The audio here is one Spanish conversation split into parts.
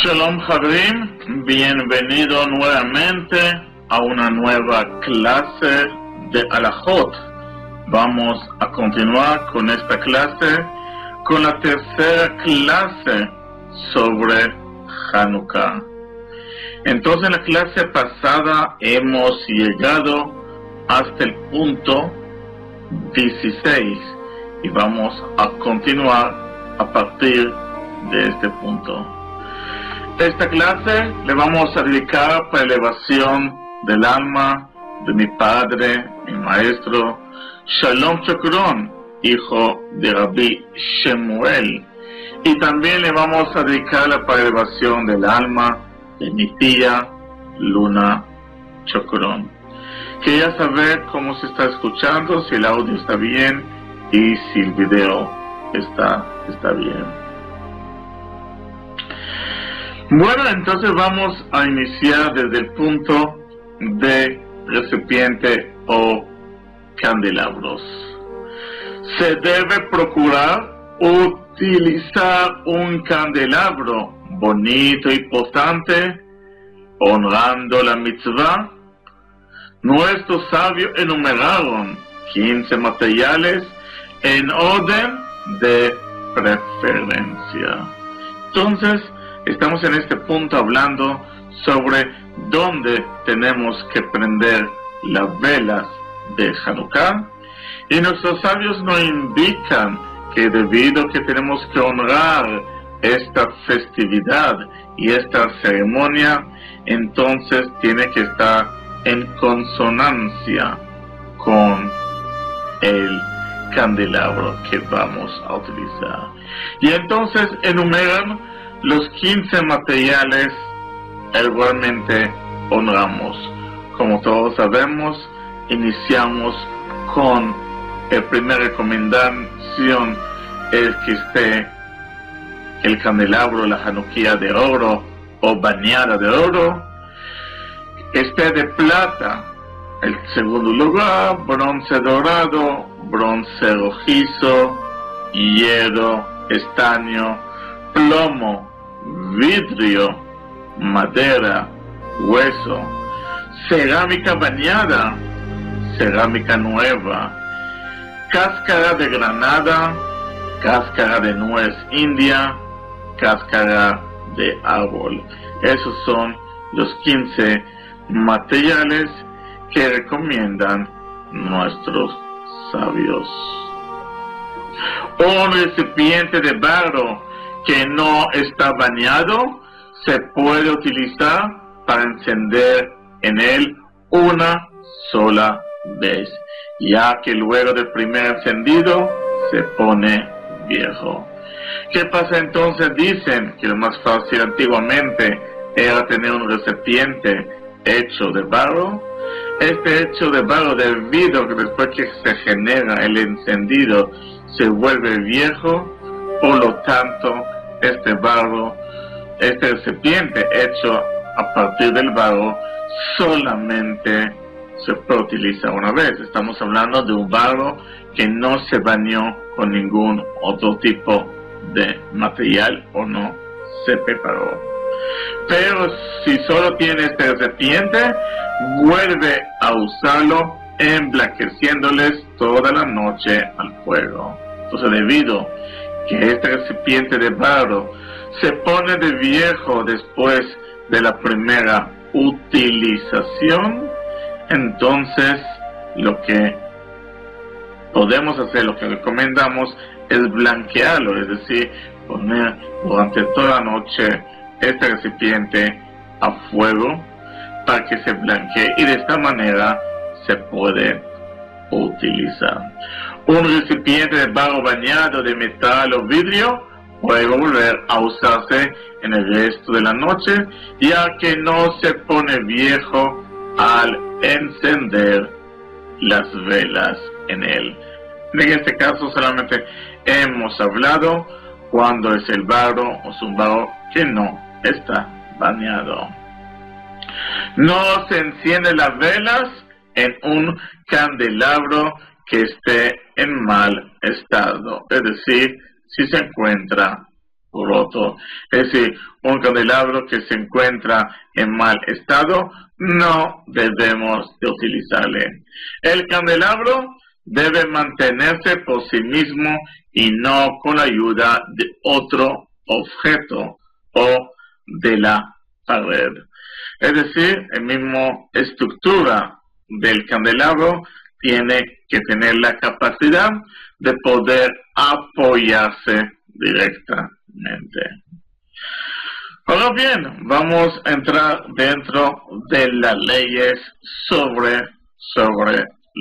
Shalom Javrim, bienvenido nuevamente a una nueva clase de Alajot. Vamos a continuar con esta clase, con la tercera clase sobre Hanukkah. Entonces en la clase pasada hemos llegado hasta el punto 16 y vamos a continuar a partir de este punto. Esta clase le vamos a dedicar para elevación del alma de mi padre, mi maestro, Shalom Chokron, hijo de Rabbi Shemuel. Y también le vamos a dedicar para elevación del alma de mi tía, Luna Chokron. Quería saber cómo se está escuchando, si el audio está bien y si el video está bien. Bueno, entonces vamos a iniciar desde el punto de recipiente o candelabros. Se debe procurar utilizar un candelabro bonito y potente, honrando la mitzvah. Nuestros sabios enumeraron 15 materiales en orden de preferencia. Entonces, estamos en este punto hablando sobre dónde tenemos que prender las velas de Hanukkah, y nuestros sabios nos indican que debido a que tenemos que honrar esta festividad y esta ceremonia, entonces tiene que estar en consonancia con el candelabro que vamos a utilizar. Y entonces enumeran los 15 materiales igualmente honramos. Como todos sabemos, iniciamos con la primera recomendación, es que esté el candelabro, la januquía de oro o bañada de oro, esté de plata. El segundo lugar, bronce dorado, bronce rojizo, hierro, estaño, plomo, vidrio, madera, hueso, cerámica bañada, cerámica nueva, cáscara de granada, cáscara de nuez india, cáscara de árbol. Esos son los 15 materiales que recomiendan nuestros sabios. Un recipiente de barro que no está bañado se puede utilizar para encender en él una sola vez, ya que luego del primer encendido se pone viejo. ¿Qué pasa entonces? Dicen que lo más fácil antiguamente era tener un recipiente hecho de barro. Este hecho de barro, debido a que después que se genera el encendido se vuelve viejo, por lo tanto este barro, este recipiente hecho a partir del barro, solamente se puede utilizar una vez. Estamos hablando de un barro que no se bañó con ningún otro tipo de material o no se preparó. Pero si solo tiene este recipiente, vuelve a usarlo emblanqueciéndoles toda la noche al fuego. Entonces, debido que este recipiente de barro se pone de viejo después de la primera utilización, entonces lo que podemos hacer, lo que recomendamos, es blanquearlo, es decir, poner durante toda la noche este recipiente a fuego para que se blanquee, y de esta manera se puede utilizar. Un recipiente de barro bañado de metal o vidrio puede volver a usarse en el resto de la noche, ya que no se pone viejo al encender las velas en él. En este caso solamente hemos hablado cuando es el barro o es un barro que no está bañado. No se encienden las velas en un candelabro que esté en mal estado, es decir, si se encuentra roto. Es decir, un candelabro que se encuentra en mal estado, no debemos de utilizarle. El candelabro debe mantenerse por sí mismo y no con la ayuda de otro objeto o de la pared. Es decir, la misma estructura del candelabro tiene que tener la capacidad de poder apoyarse directamente. Ahora bien, vamos a entrar dentro de las leyes sobre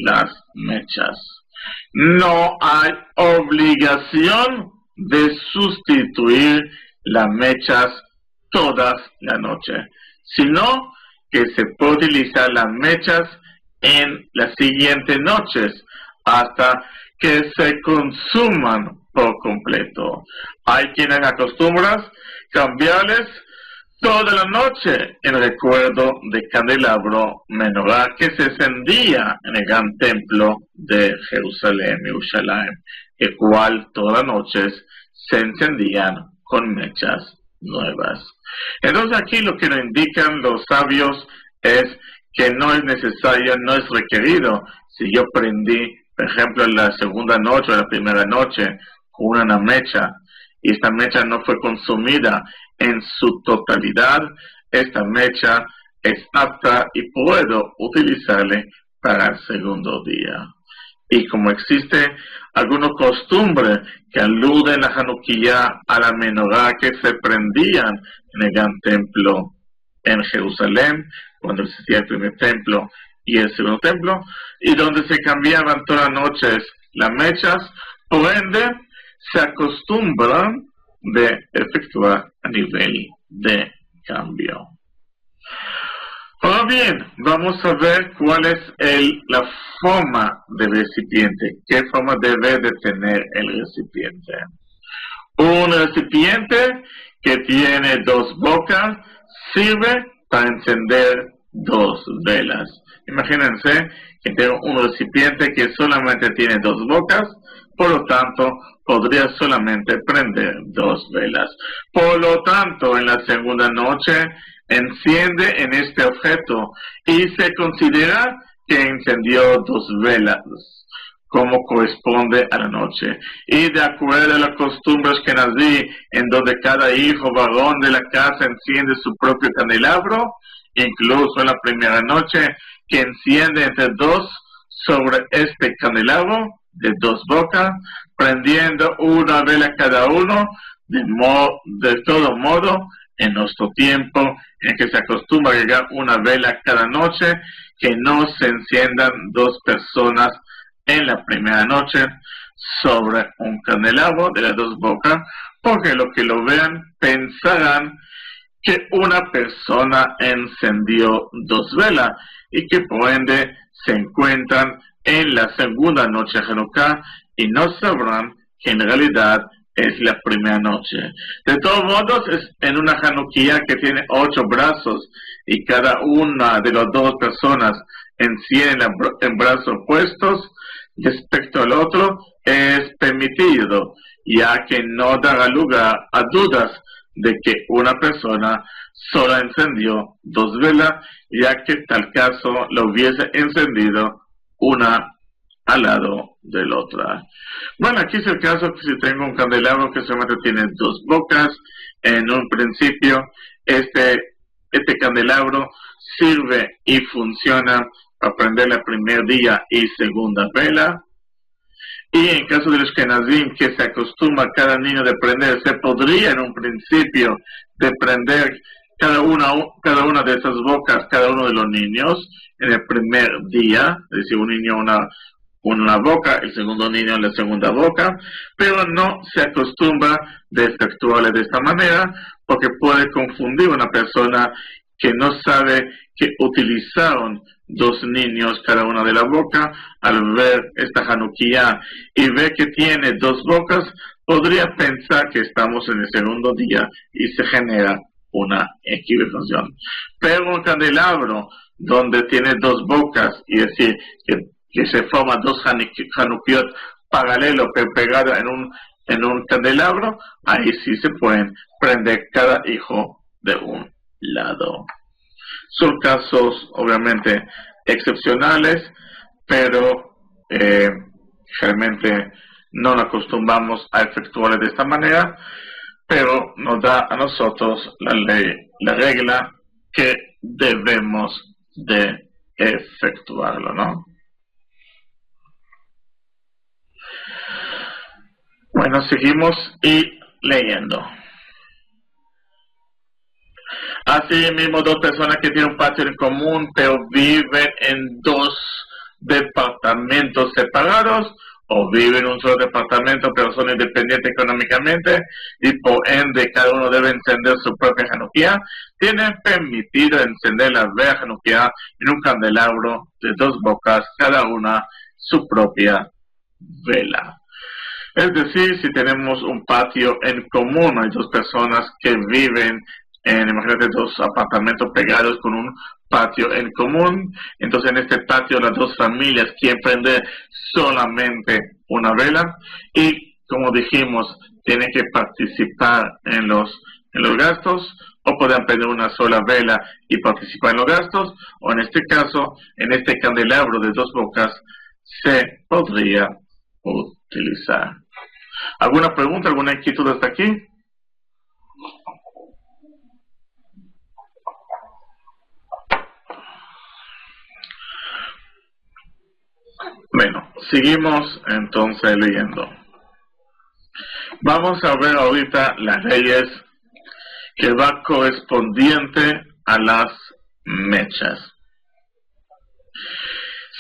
las mechas. No hay obligación de sustituir las mechas todas las noches, sino que se puede utilizar las mechas en las siguientes noches hasta que se consuman por completo. Hay quienes acostumbran cambiarles toda la noche en recuerdo de candelabro menorá que se encendía en el gran templo de Jerusalén, el cual todas las noches se encendían con mechas nuevas. Entonces aquí lo que nos indican los sabios es que no es necesario, no es requerido. Si yo prendí, por ejemplo, en la segunda noche o la primera noche con una mecha y esta mecha no fue consumida en su totalidad, esta mecha es apta y puedo utilizarla para el segundo día. Y como existe alguna costumbre que alude en la Hanukkah a la menorá que se prendían en el gran templo en Jerusalén, cuando existía el primer templo y el segundo templo, y donde se cambiaban todas las noches las mechas, por ende se acostumbran de efectuar a nivel de cambio. Ahora bien, vamos a ver cuál es la forma del recipiente, qué forma debe de tener el recipiente. Un recipiente que tiene dos bocas sirve para encender dos velas. Imagínense que tengo un recipiente que solamente tiene dos bocas, por lo tanto podría solamente prender dos velas. Por lo tanto, en la segunda noche enciende en este objeto y se considera que encendió dos velas, como corresponde a la noche. Y de acuerdo a las costumbres que nací, en donde cada hijo varón de la casa enciende su propio candelabro, incluso en la primera noche, que enciende entre dos sobre este candelabro de dos bocas, prendiendo una vela cada uno, de todo modo, en nuestro tiempo, en que se acostumbra a llegar una vela cada noche, que no se enciendan dos personas en la primera noche sobre un candelabro de las dos bocas, porque los que lo vean pensarán que una persona encendió dos velas y que por ende se encuentran en la segunda noche de Hanukkah y no sabrán que en realidad es la primera noche. De todos modos, es en una Hanukkah que tiene 8 brazos y cada una de las dos personas enciende en brazos opuestos respecto al otro, es permitido, ya que no dará lugar a dudas de que una persona solo encendió dos velas, ya que tal caso lo hubiese encendido una al lado de la otra. Bueno, aquí es el caso que si tengo un candelabro que solamente tiene dos bocas, en un principio este candelabro sirve y funciona para prender el primer día y segunda vela. Y en caso de los Kenazim, que se acostumbra cada niño de prender, se podría en un principio de prender cada una de esas bocas, cada uno de los niños, en el primer día, es decir, un niño una boca, el segundo niño en la segunda boca, pero no se acostumbra de efectuarle de esta manera, porque puede confundir a una persona que no sabe que utilizaron dos niños cada una de la boca. Al ver esta Hanukkah y ver que tiene dos bocas, podría pensar que estamos en el segundo día y se genera una equivocación. Pero un candelabro donde tiene dos bocas, y decir que se forman dos Hanukkot paralelos, pero pegados en un candelabro, ahí sí se pueden prender cada hijo de un lado. Son casos obviamente excepcionales, pero realmente no nos acostumbramos a efectuar de esta manera, pero nos da a nosotros la ley, la regla que debemos de efectuarlo, ¿no? Bueno, seguimos leyendo. Así mismo, dos personas que tienen un patio en común, pero viven en dos departamentos separados, o viven en un solo departamento, pero son independientes económicamente, y por ende cada uno debe encender su propia Hanukkah, tienen permitido encender la vela Hanukkah en un candelabro de dos bocas, cada una su propia vela. Es decir, si tenemos un patio en común, hay dos personas que viven imagínate dos apartamentos pegados con un patio en común, entonces en este patio las dos familias quieren prender solamente una vela y, como dijimos, tienen que participar en los gastos, o pueden prender una sola vela y participar en los gastos, o en este caso, en este candelabro de dos bocas, se podría utilizar. ¿Alguna pregunta, alguna inquietud hasta aquí? Bueno, seguimos entonces leyendo. Vamos a ver ahorita las leyes que va correspondiente a las mechas.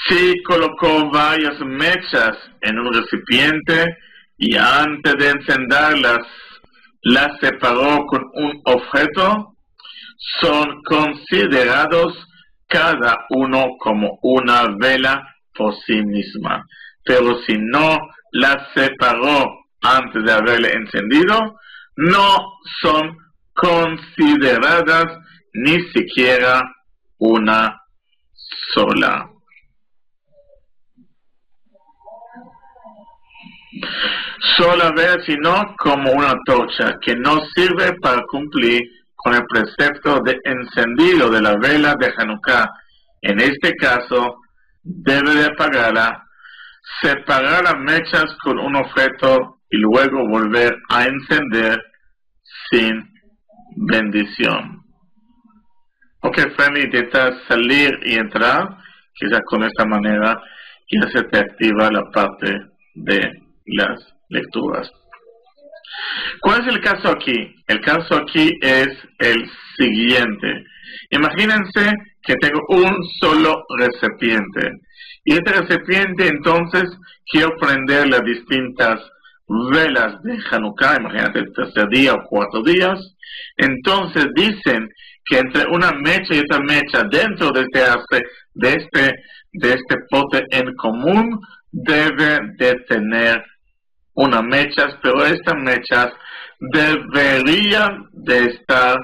Si colocó varias mechas en un recipiente y antes de encenderlas las separó con un objeto, son considerados cada uno como una vela por sí misma. Pero si no las separó antes de haberle encendido, no son consideradas ni siquiera una sola. Sola vela, sino como una antorcha que no sirve para cumplir con el precepto de encendido de la vela de Hanukkah. En este caso, debe de apagarla, separar las mechas con un objeto y luego volver a encender sin bendición. Ok, Fanny, intenta salir y entrar, quizás con esta manera ya se te activa la parte de las lecturas. ¿Cuál es el caso aquí? El caso aquí es el siguiente. Imagínense que tengo un solo recipiente. Y este recipiente entonces quiero prender las distintas velas de Hanukkah, imagínate el tercer día o cuarto días. Entonces dicen que entre una mecha y otra mecha dentro de este pote en común debe de tener unas mechas, pero estas mechas deberían de estar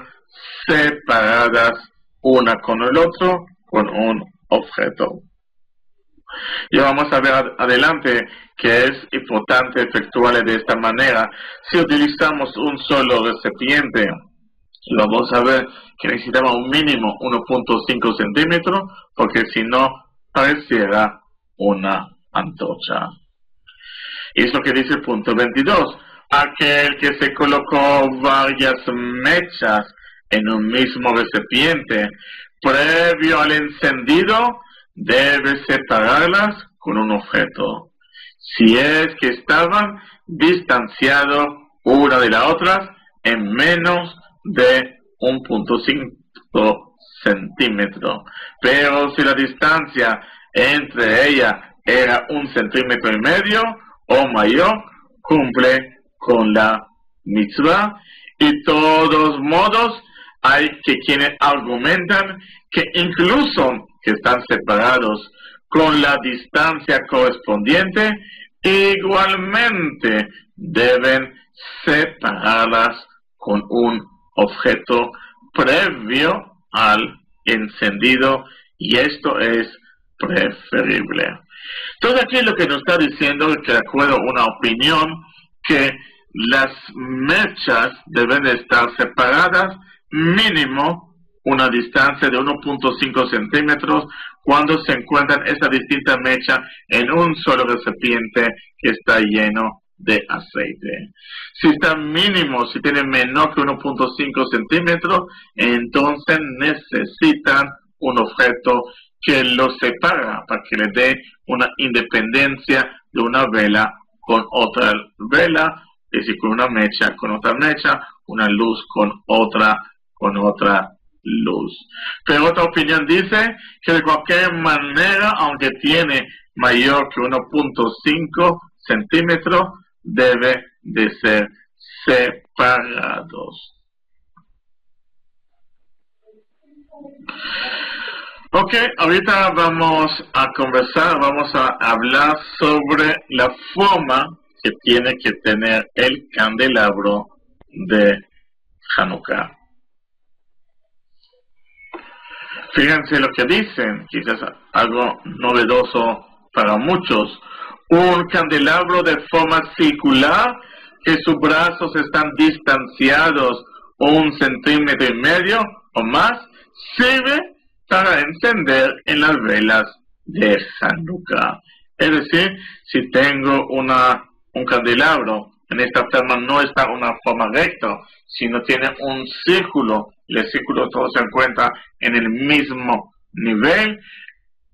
separadas una con el otro con un objeto. Y vamos a ver adelante que es importante efectuarle de esta manera. Si utilizamos un solo recipiente, vamos a ver que necesitamos un mínimo 1.5 centímetros, porque si no pareciera una antorcha. Y es lo que dice el punto 22. Aquel que se colocó varias mechas en un mismo recipiente, previo al encendido, debe separarlas con un objeto, si es que estaban distanciados una de la otra en menos de 1.5 centímetros. Pero si la distancia entre ellas era 1,5 centímetros o mayor, cumple con la mitzvah. Y de todos modos, hay quienes argumentan que incluso que están separados con la distancia correspondiente, igualmente deben separarlas con un objeto previo al encendido, y esto es preferible. Entonces aquí lo que nos está diciendo es que de acuerdo a una opinión que las mechas deben de estar separadas mínimo una distancia de 1.5 centímetros cuando se encuentran esa distinta mecha en un solo recipiente que está lleno de aceite. Si está mínimo, si tiene menor que 1.5 centímetros, entonces necesitan un objeto que lo separa para que le dé una independencia de una vela con otra vela, es decir, con una mecha con otra mecha, una luz con otra luz. Pero otra opinión dice que de cualquier manera, aunque tiene mayor que 1.5 centímetros, debe de ser separados. Ok, ahorita vamos a conversar, vamos a hablar sobre la forma que tiene que tener el candelabro de Hanukkah. Fíjense lo que dicen, quizás algo novedoso para muchos. Un candelabro de forma circular, que sus brazos están distanciados 1,5 centímetros o más, sirve para encender en las velas de Hanukkah. Es decir, si tengo un candelabro, en esta forma no está en una forma recta, sino tiene un círculo, y el círculo todo se encuentra en el mismo nivel,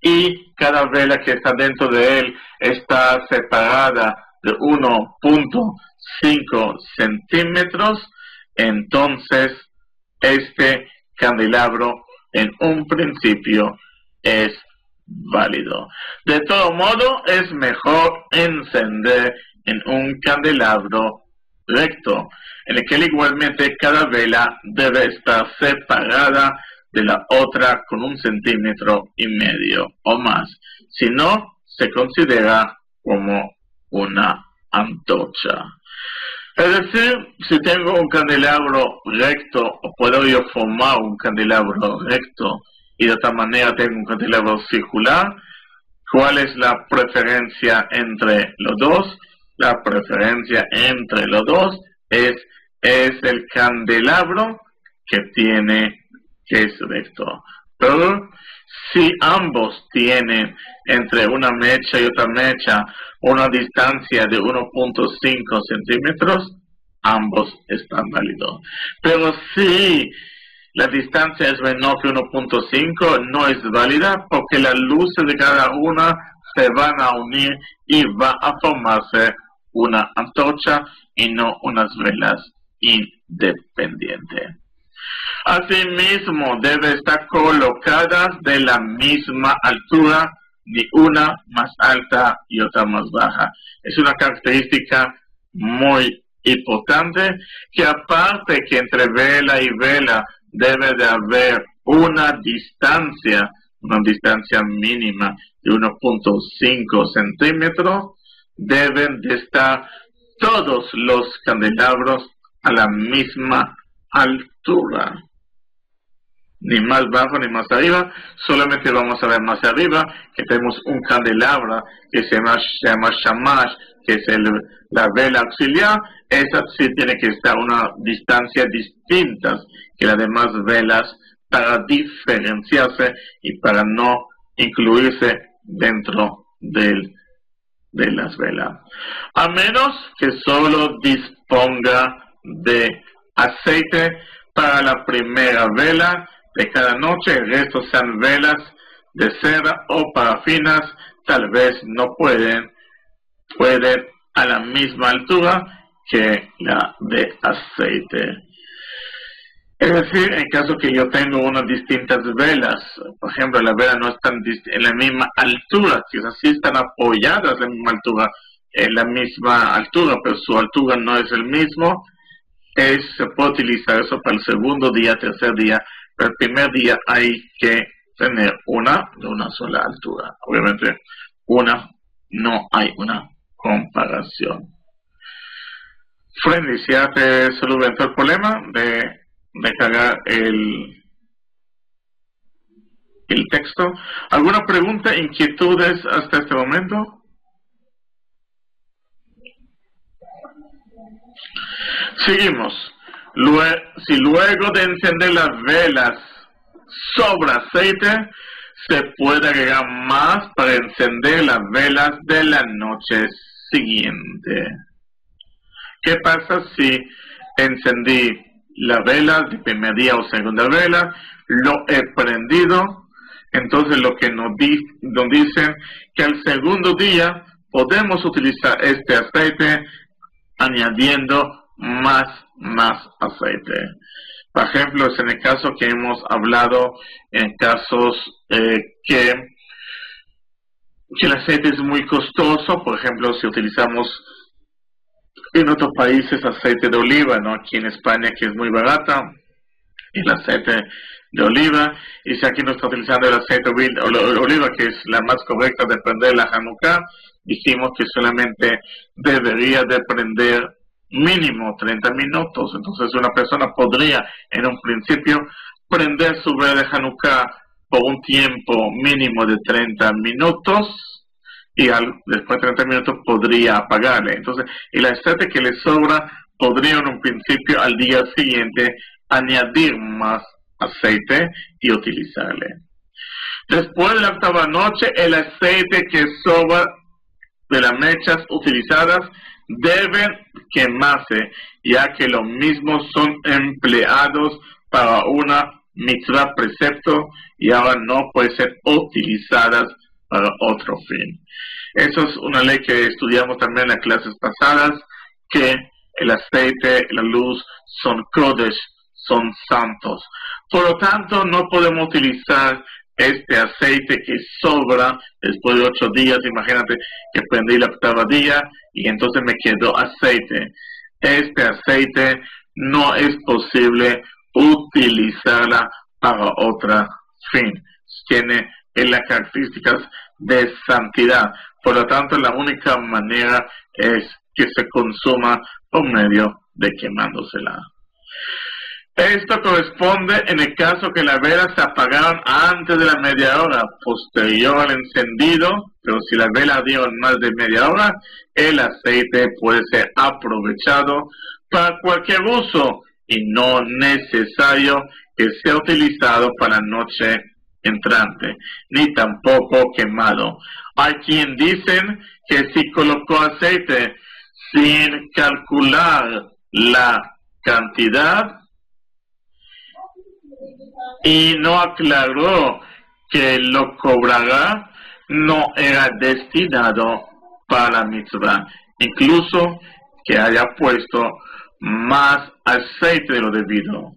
y cada vela que está dentro de él está separada de 1.5 centímetros, entonces este candelabro en un principio es válido. De todo modo, es mejor encender en un candelabro recto, en el que igualmente cada vela debe estar separada de la otra con 1,5 centímetros o más. Si no, se considera como una antorcha. Es decir, si tengo un candelabro recto, o puedo yo formar un candelabro recto, y de otra manera tengo un candelabro circular, ¿cuál es la preferencia entre los dos? La preferencia entre los dos es el candelabro que es recto. Pero si ambos tienen entre una mecha y otra mecha una distancia de 1.5 centímetros, ambos están válidos. Pero si la distancia es menor que 1.5, no es válida, porque las luces de cada una se van a unir y va a formarse una antorcha y no unas velas independientes. Asimismo, debe estar colocadas de la misma altura, ni una más alta y otra más baja. Es una característica muy importante, que aparte que entre vela y vela debe de haber una distancia mínima de 1.5 centímetros, deben de estar todos los candelabros a la misma altura. Ni más bajo ni más arriba, solamente vamos a ver más arriba que tenemos un candelabro que se llama shamash, que es la vela auxiliar. Esa sí tiene que estar a una distancia distinta que las demás velas para diferenciarse y para no incluirse dentro de las velas. A menos que solo disponga de aceite para la primera vela de cada noche, el resto sean velas de cera o parafinas, tal vez no pueden a la misma altura que la de aceite. Es decir, en caso que yo tengo unas distintas velas, por ejemplo, las velas no están en la misma altura, quizás sí están apoyadas en la misma altura, pero su altura no es el mismo, se puede utilizar eso para el segundo día, tercer día, pero el primer día hay que tener una de una sola altura. Obviamente, no hay una comparación. Friendly, si ya te solucionó el problema de cargar el texto. ¿Alguna pregunta, inquietudes hasta este momento? Seguimos. Si luego de encender las velas sobra aceite, se puede agregar más para encender las velas de la noche siguiente. ¿Qué pasa si encendí la vela de primer día o segunda vela, lo he prendido? Entonces lo que nos dicen que al segundo día podemos utilizar este aceite añadiendo más aceite. Por ejemplo, es en el caso que hemos hablado, en casos que el aceite es muy costoso. Por ejemplo, si utilizamos en otros países aceite de oliva, ¿no? Aquí en España, que es muy barata, el aceite de oliva, y si aquí no está utilizando el aceite de oliva, que es la más correcta de prender la Hanukkah, dijimos que solamente debería de prender mínimo 30 minutos. Entonces una persona podría en un principio prender su vela de Hanukkah por un tiempo mínimo de 30 minutos y después de 30 minutos podría apagarle. Entonces el aceite que le sobra podría en un principio al día siguiente añadir más aceite y utilizarle. Después de la octava noche, el aceite que sobra de las mechas utilizadas deben quemarse, ya que los mismos son empleados para una mitzvah precepto y ahora no pueden ser utilizadas para otro fin. Eso es una ley que estudiamos también en las clases pasadas, que el aceite, la luz son kodesh, son santos. Por lo tanto, no podemos utilizar este aceite que sobra después de 8 días. Imagínate que prendí la octava día y entonces me quedó aceite. Este aceite no es posible utilizarla para otro fin. Tiene las características de santidad. Por lo tanto, la única manera es que se consuma por medio de quemándosela. Esto corresponde en el caso que las velas se apagaron antes de la media hora posterior al encendido, pero si las velas dieron más de media hora, el aceite puede ser aprovechado para cualquier uso y no necesario que sea utilizado para la noche entrante, ni tampoco quemado. Hay quien dicen que si colocó aceite sin calcular la cantidad y no aclaró que lo cobrará, no era destinado para la mitzvah, incluso que haya puesto más aceite de lo debido.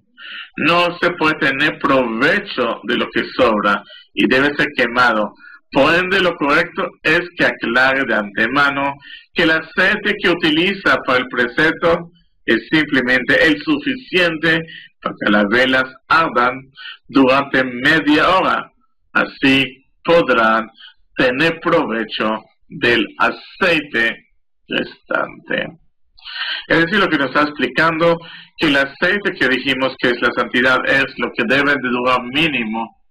No se puede tener provecho de lo que sobra y debe ser quemado. Por ende, lo correcto es que aclare de antemano que el aceite que utiliza para el precepto es simplemente el suficiente para que las velas ardan durante media hora. Así podrán tener provecho del aceite restante. Es decir, lo que nos está explicando, que el aceite que dijimos que es la santidad es lo que debe de durar mínimo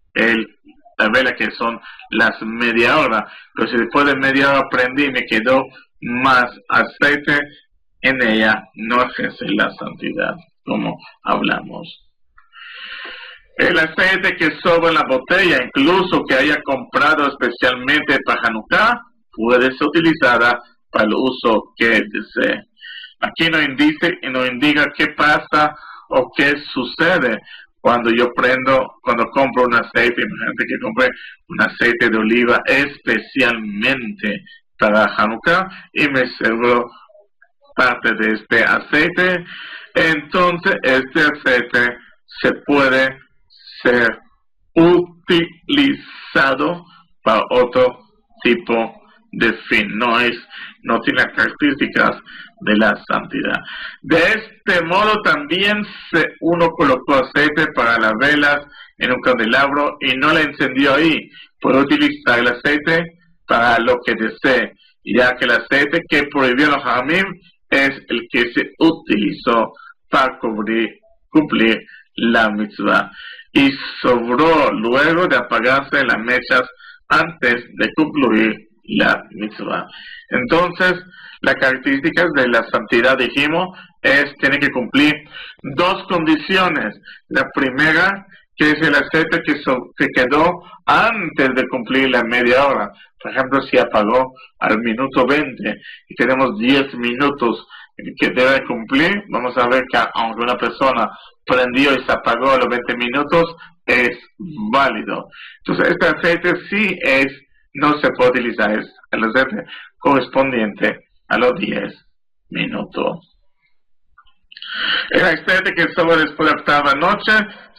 la vela, que son las media hora. Pero si después de media hora prendí y me quedó más aceite, en ella no ejerce la santidad, como hablamos. El aceite que sobra en la botella, incluso que haya comprado especialmente para Hanukkah, puede ser utilizada para el uso que desee. Aquí nos indica qué pasa o qué sucede cuando compro un aceite. Imagínate que compré un aceite de oliva especialmente para Hanukkah y me sobró parte de este aceite. Entonces este aceite se puede ser utilizado para otro tipo de fin. No tiene las características de la santidad. De este modo también uno colocó aceite para las velas en un candelabro y no la encendió ahí. Puede utilizar el aceite para lo que desee, ya que el aceite que prohibió los Jamim es el que se utilizó para cumplir la mitzvah y sobró luego de apagarse las mechas antes de concluir la mitzvah. Entonces, las características de la santidad, dijimos, tiene que cumplir dos condiciones. La primera, que es el aceite que quedó antes de cumplir la media hora. Por ejemplo, si apagó al minuto 20 y tenemos 10 minutos que debe cumplir, vamos a ver que aunque una persona prendió y se apagó a los 20 minutos, es válido. Entonces, este aceite sí no se puede utilizar, es el aceite correspondiente a los 10 minutos. El aceite que sobra después de la octava noche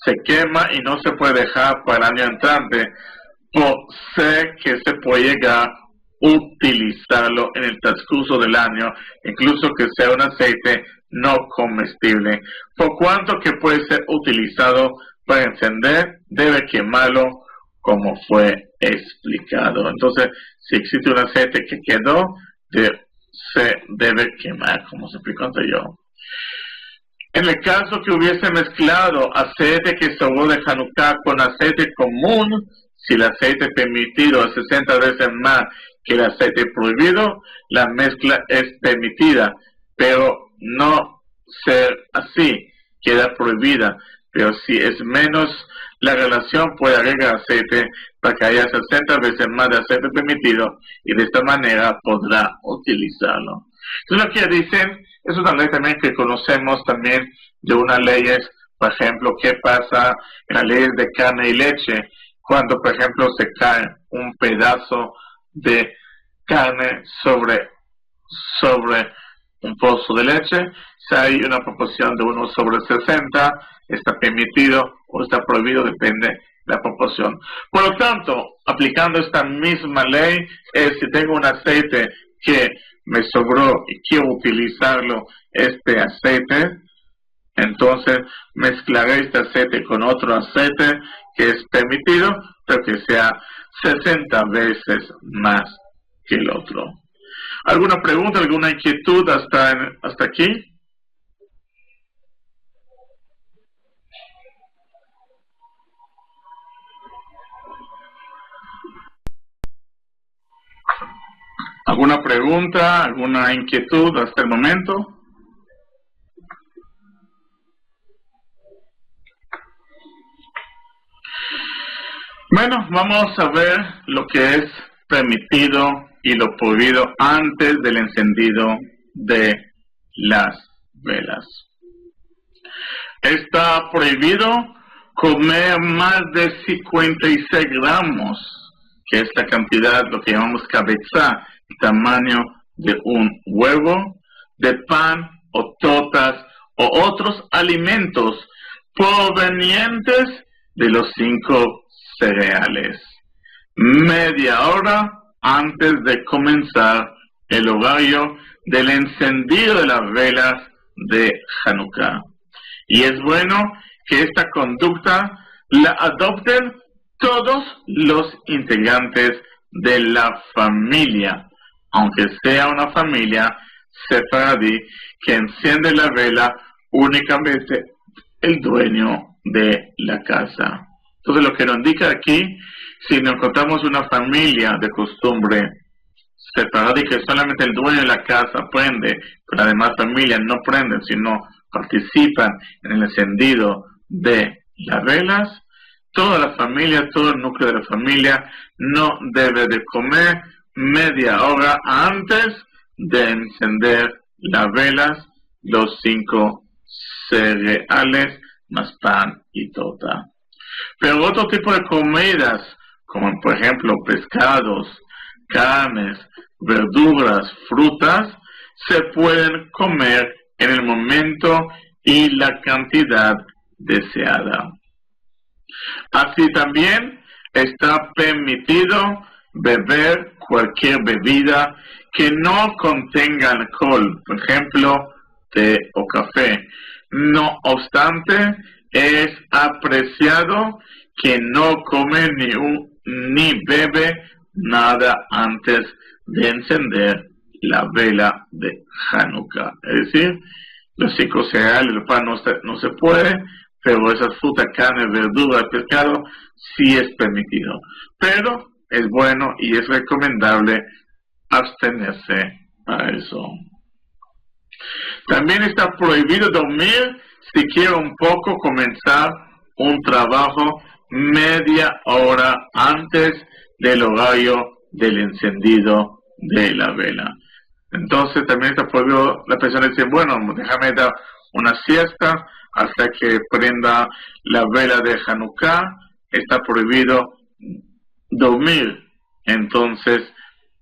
se quema y no se puede dejar para el año entrante, por ser que se puede llegar a utilizarlo en el transcurso del año, incluso que sea un aceite no comestible. Por cuanto que puede ser utilizado para encender, debe quemarlo como fue explicado. Entonces, si existe un aceite que quedó, se debe quemar, como se explicó anterior. En el caso que hubiese mezclado aceite que sobró de Hanukkah con aceite común, si el aceite permitido es 60 veces más que el aceite prohibido, la mezcla es permitida, pero no ser así, queda prohibida. Pero si es menos la relación, puede agregar aceite para que haya 60 veces más de aceite permitido y de esta manera podrá utilizarlo. Entonces lo que dicen es una ley también que conocemos también de unas leyes, por ejemplo, qué pasa en las leyes de carne y leche, cuando por ejemplo se cae un pedazo de carne sobre un pozo de leche, si hay una proporción de 1/60, está permitido o está prohibido, depende de la proporción. Por lo tanto, aplicando esta misma ley, si tengo un aceite que me sobró y quiero utilizarlo, este aceite, entonces mezclaré este aceite con otro aceite que es permitido, pero que sea 60 veces más que el otro. ¿Alguna pregunta, alguna inquietud hasta aquí? ¿Alguna pregunta, alguna inquietud hasta el momento? Bueno, vamos a ver lo que es permitido y lo prohibido antes del encendido de las velas. Está prohibido comer más de 56 gramos, que es la cantidad, lo que llamamos cabeza, el tamaño de un huevo, de pan o tortas o otros alimentos provenientes de los 5 cereales, media hora antes de comenzar el horario del encendido de las velas de Hanukkah. Y es bueno que esta conducta la adopten todos los integrantes de la familia, aunque sea una familia sefaradí que enciende la vela únicamente el dueño de la casa. Entonces lo que nos indica aquí, si nos encontramos una familia de costumbre separadí que solamente el dueño de la casa prende, pero la demás familia no prenden, sino participan en el encendido de las velas, toda la familia, todo el núcleo de la familia no debe de comer media hora antes de encender las velas, los 5 cereales más pan y torta. Pero otro tipo de comidas, como por ejemplo pescados, carnes, verduras, frutas, se pueden comer en el momento y la cantidad deseada. Así también está permitido beber cualquier bebida que no contenga alcohol, por ejemplo, té o café. No obstante, es apreciado que no come ni bebe nada antes de encender la vela de Hanukkah. Es decir, los 5 cereales, el pan no se puede, pero esas frutas, carne, verdura, pescado, sí es permitido. Pero es bueno y es recomendable abstenerse para eso. También está prohibido dormir si quiere un poco comenzar un trabajo media hora antes del horario del encendido de la vela. Entonces también está prohibido, la persona dice, bueno, déjame dar una siesta hasta que prenda la vela de Hanukkah. Está prohibido dormir entonces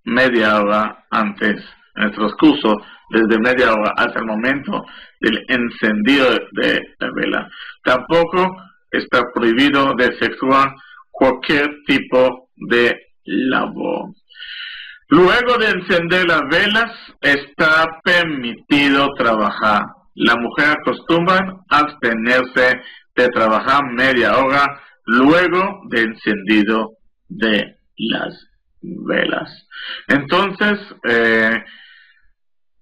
media hora antes, en el transcurso desde media hora hasta el momento del encendido de la vela. Tampoco está prohibido de efectuar cualquier tipo de labor. Luego de encender las velas, está permitido trabajar. La mujer acostumbra a abstenerse de trabajar media hora luego de encendido de las velas. Entonces,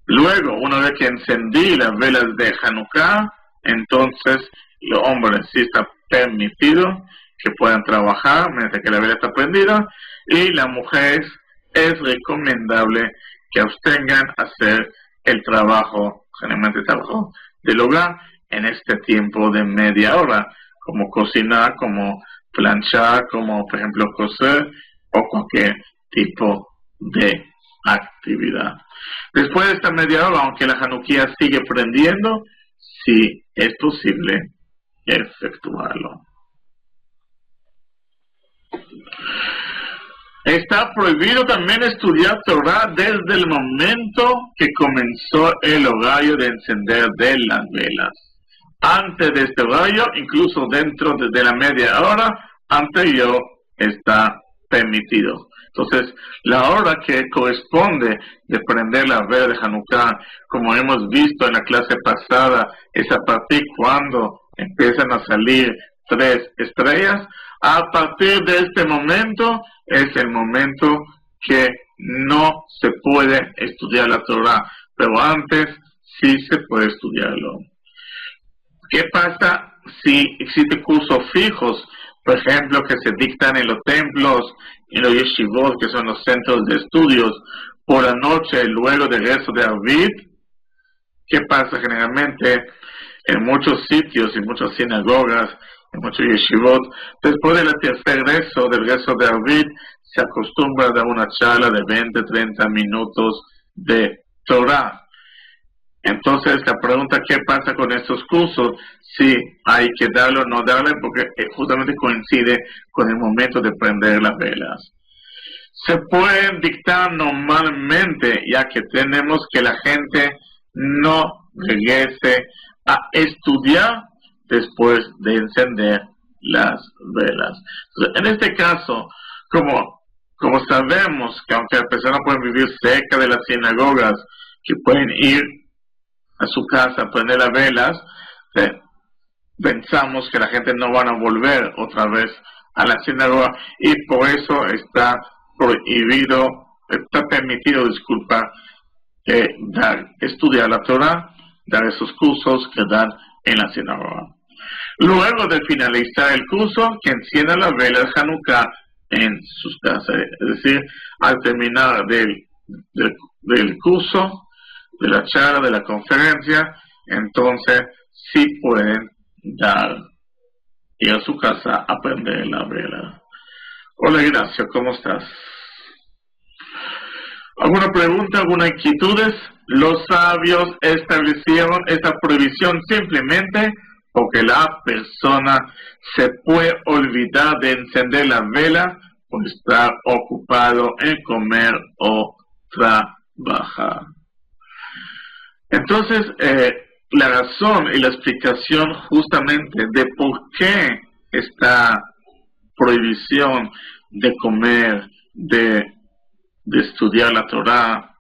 luego, una vez que encendí las velas de Hanukkah, entonces los hombres sí está permitido que puedan trabajar mientras que la vela está prendida, y las mujeres es recomendable que abstengan a hacer el trabajo, generalmente el trabajo del hogar, en este tiempo de media hora, como cocinar, como planchar, como por ejemplo coser o cualquier tipo de actividad. Después de esta media hora, aunque la Hanukkah sigue prendiendo, sí es posible efectuarlo. Está prohibido también estudiar Torah desde el momento que comenzó el horario de encender de las velas. Antes de este horario, incluso dentro de la media hora anterior, está permitido. Entonces, la hora que corresponde de prender la vela de Hanukkah, como hemos visto en la clase pasada, es a partir cuando empiezan a salir 3 estrellas. A partir de este momento es el momento que no se puede estudiar la Torah, pero antes sí se puede estudiarlo. ¿Qué pasa si existen cursos fijos, por ejemplo, que se dictan en los templos, en los yeshivot, que son los centros de estudios, por la noche, luego del rezo de Arvit? ¿Qué pasa generalmente en muchos sitios, en muchas sinagogas, en muchos yeshivot? Después del tercer rezo, del rezo de Arvit, se acostumbra a dar una charla de 20-30 minutos de Torah. Entonces la pregunta, ¿qué pasa con estos cursos? Si hay que darlo o no darle, porque justamente coincide con el momento de prender las velas. Se pueden dictar normalmente, ya que tenemos que la gente no regrese a estudiar después de encender las velas. Entonces, en este caso, como sabemos que aunque las personas pueden vivir cerca de las sinagogas, que pueden ir a su casa a prender las velas, pensamos que la gente no van a volver otra vez a la sinagoga, y por eso está prohibido, está permitido, estudiar la Torah, dar esos cursos que dan en la sinagoga. Luego de finalizar el curso, que enciendan las velas Hanukkah en sus casas, es decir, al terminar del curso, de la charla, de la conferencia, entonces sí pueden ir a su casa a prender la vela. Hola Ignacio, ¿cómo estás? ¿Alguna pregunta, alguna inquietudes? Los sabios establecieron esta prohibición simplemente porque la persona se puede olvidar de encender la vela por estar ocupado en comer o trabajar. Entonces, la razón y la explicación justamente de por qué esta prohibición de comer, de estudiar la Torah,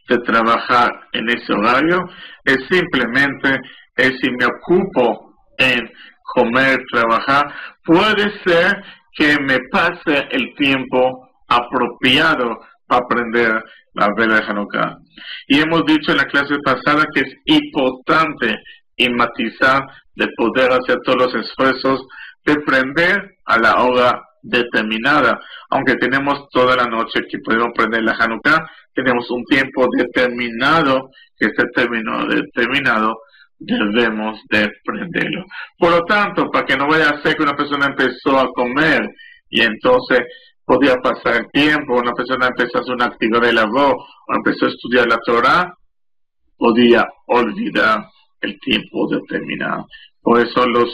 de trabajar en ese horario, es simplemente si me ocupo en comer, trabajar, puede ser que me pase el tiempo apropiado para aprender la vela de Hanukkah. Y hemos dicho en la clase pasada que es importante y matizar de poder hacer todos los esfuerzos de prender a la hora determinada. Aunque tenemos toda la noche que podemos prender la Hanukkah, tenemos un tiempo determinado, que este término determinado debemos de prenderlo. Por lo tanto, para que no vaya a ser que una persona empezó a comer y entonces podía pasar el tiempo, una persona empezó a hacer una actividad de labor o empezó a estudiar la Torah, podía olvidar el tiempo determinado. Por eso los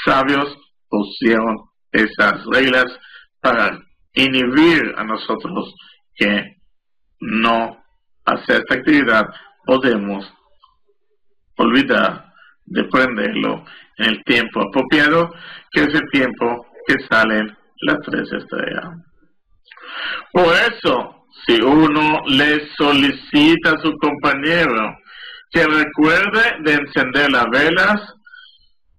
sabios pusieron esas reglas para inhibir a nosotros que no hacer esta actividad podemos olvidar de prenderlo en el tiempo apropiado, que es el tiempo que salen las 3 estrellas. Por eso, si uno le solicita a su compañero que recuerde de encender las velas,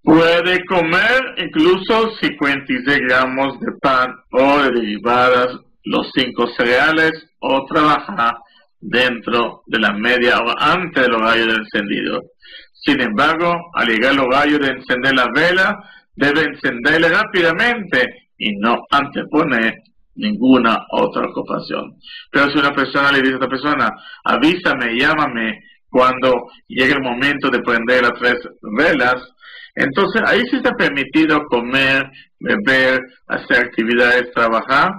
puede comer incluso 56 gramos de pan o de derivadas, los 5 cereales, o trabajar dentro de la media hora antes del horario de encendido. Sin embargo, al llegar el horario de encender la vela, debe encenderla rápidamente y no anteponer ninguna otra ocupación. Pero si una persona le dice a otra persona, avísame, llámame cuando llegue el momento de prender las 3 velas, entonces ahí sí está permitido comer, beber, hacer actividades, trabajar,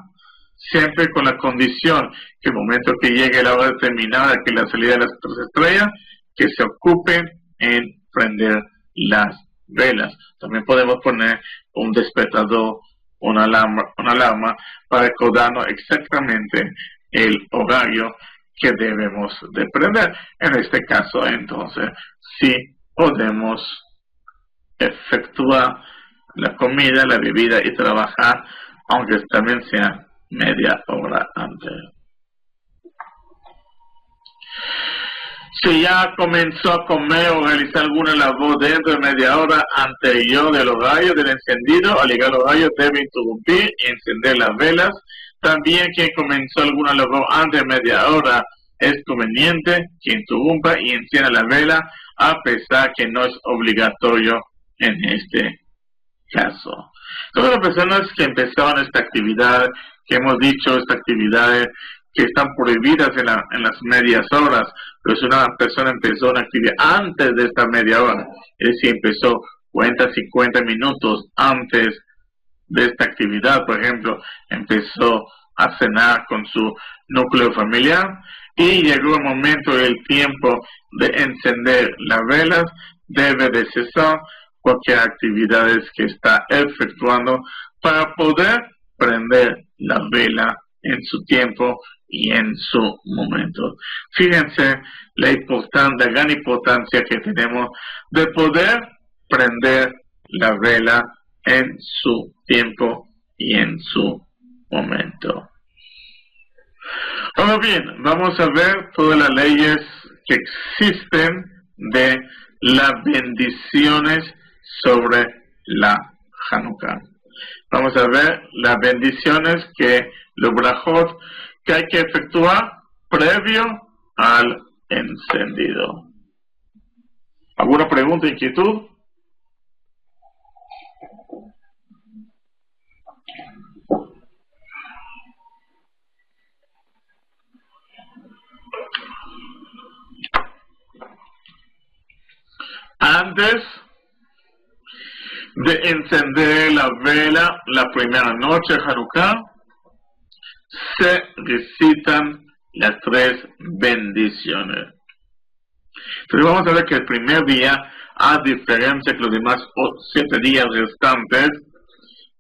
siempre con la condición que el momento que llegue la hora determinada, que la salida de las 3 estrellas, que se ocupen en prender las velas. También podemos poner un despertador, una alarma para recordarnos exactamente el horario que debemos de prender. En este caso, entonces, sí podemos efectuar la comida, la bebida y trabajar, aunque también sea media hora antes. Si ya comenzó a comer o realizar alguna labor dentro de media hora anterior del horario del encendido, al llegar al horario debe interrumpir y encender las velas. También quien comenzó alguna labor antes de media hora es conveniente que interrumpa y encienda la vela, a pesar que no es obligatorio en este caso. Todas las personas que empezaron esta actividad, que hemos dicho, esta actividad que están prohibidas en las medias horas, pero si una persona empezó una actividad antes de esta media hora, es decir, empezó 40, 50 minutos antes de esta actividad, por ejemplo, empezó a cenar con su núcleo familiar y llegó el momento y el tiempo de encender las velas, debe de cesar cualquier actividad que está efectuando para poder prender la vela en su tiempo y en su momento. Fíjense la gran importancia que tenemos de poder prender la vela en su tiempo y en su momento. Ahora bien, vamos a ver todas las leyes que existen de las bendiciones sobre la Hanukkah. Vamos a ver las bendiciones los brajot que hay que efectuar previo al encendido. ¿Alguna pregunta, inquietud? Antes de encender la vela la primera noche de Hanukkah, se recitan las 3 bendiciones. Entonces vamos a ver que el primer día, a diferencia que los demás 7 días restantes,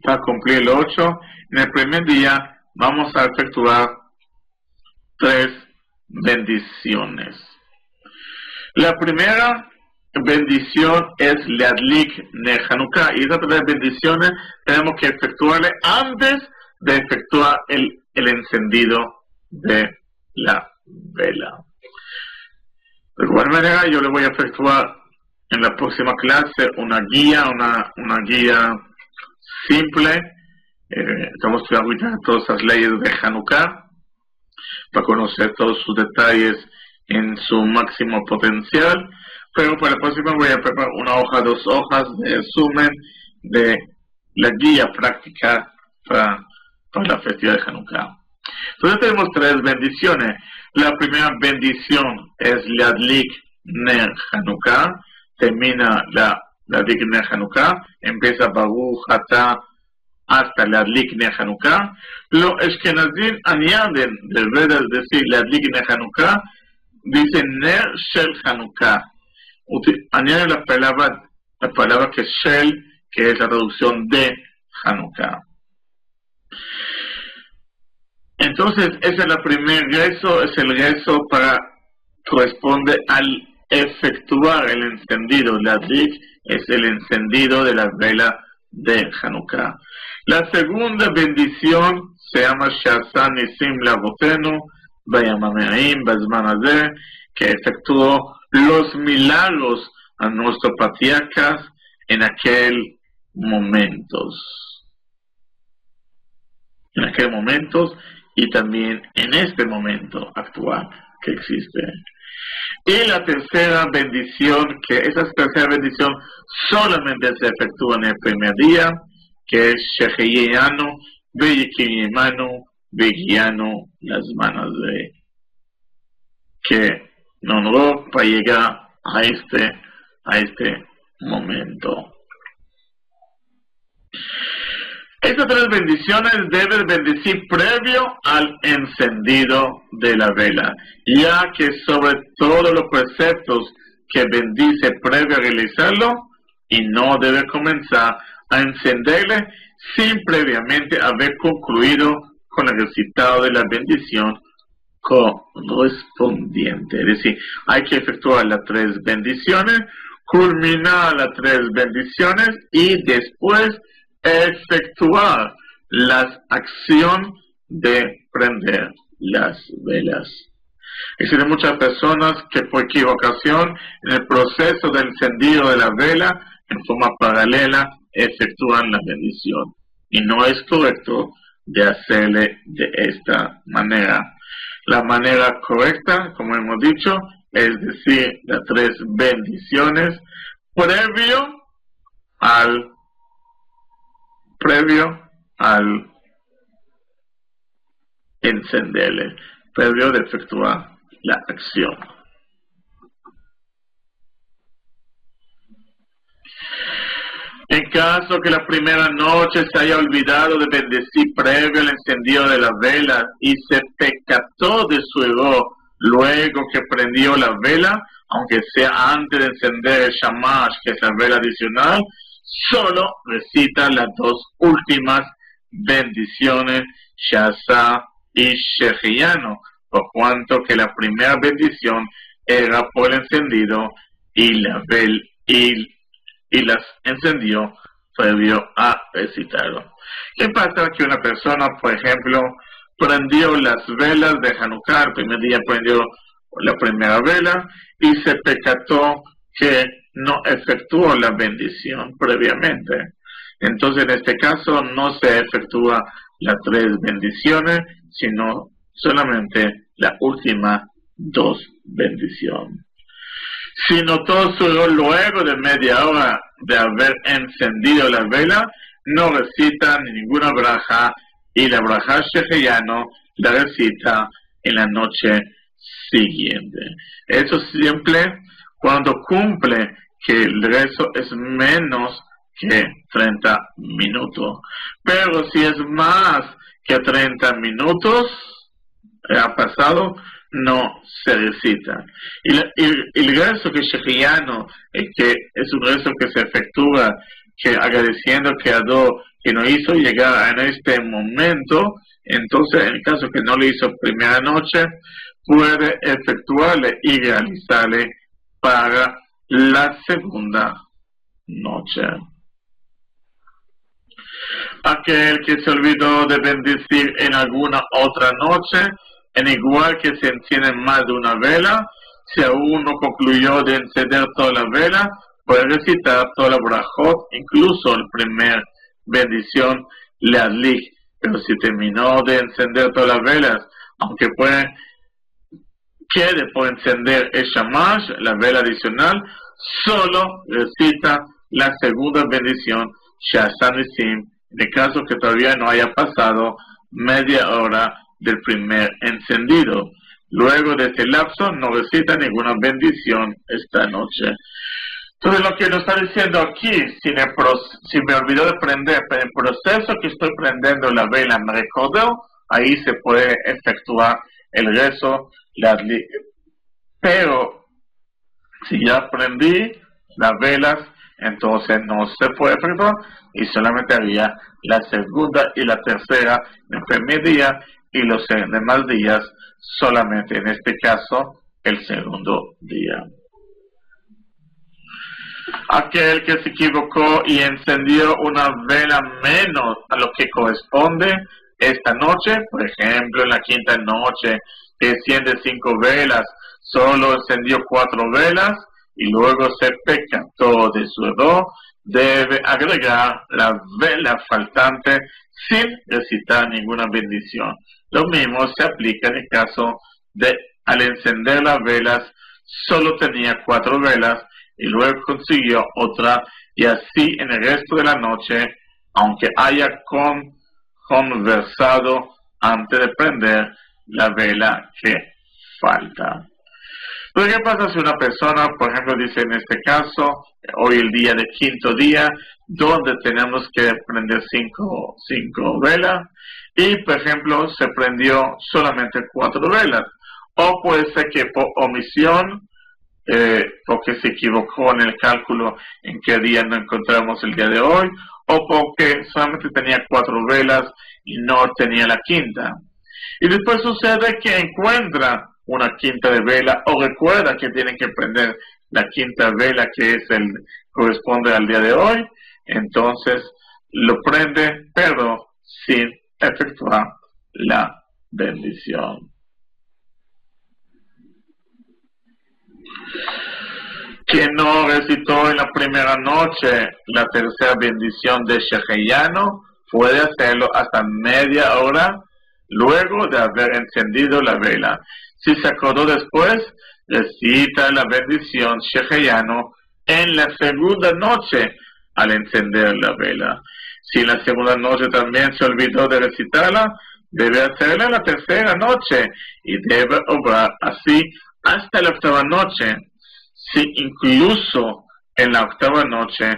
para cumplir el 8, en el primer día vamos a efectuar 3 bendiciones. La primera bendición es Leadlik Ner Hanukkah, y esas 3 bendiciones tenemos que efectuarle antes de efectuar el encendido de la vela. De igual manera, yo le voy a efectuar en la próxima clase una guía simple. Estamos estudiando todas las leyes de Hanukkah para conocer todos sus detalles en su máximo potencial. Pero para la próxima voy a preparar una hoja, 2 hojas de resumen de la guía práctica para la festividad de Hanukkah. Entonces tenemos 3 bendiciones. La primera bendición es Leadlik Ner Hanukkah, termina la Leadlik Ner Hanukkah, empieza Baruch Atah hasta Leadlik Ner Hanukkah. Los Ashkenazim añaden, de verdad, es decir, Leadlik Ner Hanukkah, dicen Ner Shel Hanukkah. Añaden la palabra que es Shel, que es la traducción de Hanukkah. Entonces, ese es el primer rezo, es el rezo corresponde al efectuar el encendido. La Leadlik es el encendido de la vela de Hanukkah. La segunda bendición se llama Sha'asa Nisim Lavotenu Vayamameim Bazman Hazeh, que efectuó los milagros a nuestros patriarcas en aquel momentos. En aquel momentos y también en este momento actual que existe. Y la tercera bendición, que esa tercera bendición solamente se efectúa en el primer día, que es Sheheyanu, Beyekiyemanu, Begianu, las manos de que nos honró para llegar a este momento. Estas 3 bendiciones deben bendecir previo al encendido de la vela, ya que sobre todos los preceptos que bendice previo a realizarlo, y no debe comenzar a encenderle sin previamente haber concluido con el recitado de la bendición correspondiente. Es decir, hay que efectuar las 3 bendiciones, culminar las 3 bendiciones y después efectuar la acción de prender las velas. Existen muchas personas que por equivocación en el proceso de encendido de la vela en forma paralela efectúan la bendición, y no es correcto de hacerle de esta manera. La manera correcta, como hemos dicho, es decir, las 3 bendiciones previo al encenderle, previo de efectuar la acción. En caso que la primera noche se haya olvidado de bendecir previo al encendido de la vela y se percató de su error luego que prendió la vela, aunque sea antes de encender el shamash, que es la vela adicional, solo recita las 2 últimas bendiciones, Sha'asa y Sheheyanu, por cuanto que la primera bendición era por el encendido y las encendió previo a recitarlo. ¿Qué pasa? Que una persona, por ejemplo, prendió las velas de Hanukkah, el primer día prendió la primera vela y se percató que no efectuó la bendición previamente. Entonces, en este caso, no se efectúa las 3 bendiciones, sino solamente la última 2 bendiciones. Si notó su error luego de media hora de haber encendido la vela, no recita ninguna braja, y la braja Sheheyanu la recita en la noche siguiente. Eso siempre cuando cumple que el rezo es menos que 30 minutos. Pero si es más que 30 minutos, ha pasado, no se recita. Y el rezo que Sheheyanu, que es un rezo que se efectúa, que agradeciendo al Creador que nos hizo llegar en este momento, entonces en el caso que no lo hizo primera noche, puede efectuarle y realizarle para la segunda noche. Aquel que se olvidó de bendecir en alguna otra noche, en igual que se enciende más de una vela, si aún no concluyó de encender toda la vela, puede recitar toda la brajot, incluso la primera bendición, Leadlik. Pero si terminó de encender todas las velas, aunque quede por encender el shamash, la vela adicional, solo recita la segunda bendición, Sha'asa Nisim, en el caso que todavía no haya pasado media hora del primer encendido. Luego de este lapso no recita ninguna bendición esta noche. Entonces lo que nos está diciendo aquí, si me olvidó de prender, pero en el proceso que estoy prendiendo la vela me recordó, ahí se puede efectuar el rezo, pero si ya prendí las velas, entonces no se puede efectuar y solamente había la segunda y la tercera en el primer día y los demás días solamente en este caso el segundo día. Aquel que se equivocó y encendió una vela menos a lo que corresponde esta noche, por ejemplo en la quinta noche que enciende 5 velas, solo encendió 4 velas y luego se percató de su error, debe agregar la vela faltante sin recitar ninguna bendición. Lo mismo se aplica en el caso de al encender las velas solo tenía 4 velas y luego consiguió otra y así en el resto de la noche, aunque haya conversado antes de prender la vela que falta. Pero ¿qué pasa si una persona, por ejemplo, dice en este caso, hoy el día de quinto día, donde tenemos que prender 5 velas, y por ejemplo se prendió solamente 4 velas, o puede ser que por omisión, porque se equivocó en el cálculo en qué día no encontramos el día de hoy, o porque solamente tenía 4 velas y no tenía la quinta. Y después sucede que encuentra una quinta de vela o recuerda que tiene que prender la quinta vela que corresponde al día de hoy, entonces lo prende pero sin efectuar la bendición. Que no recitó en la primera noche la tercera bendición de Sheheyano puede hacerlo hasta media hora luego de haber encendido la vela. Si se acordó después, recita la bendición Sheheyano en la segunda noche al encender la vela. Si en la segunda noche también se olvidó de recitarla, debe hacerla en la tercera noche y debe obrar así hasta la octava noche. Si incluso en la octava noche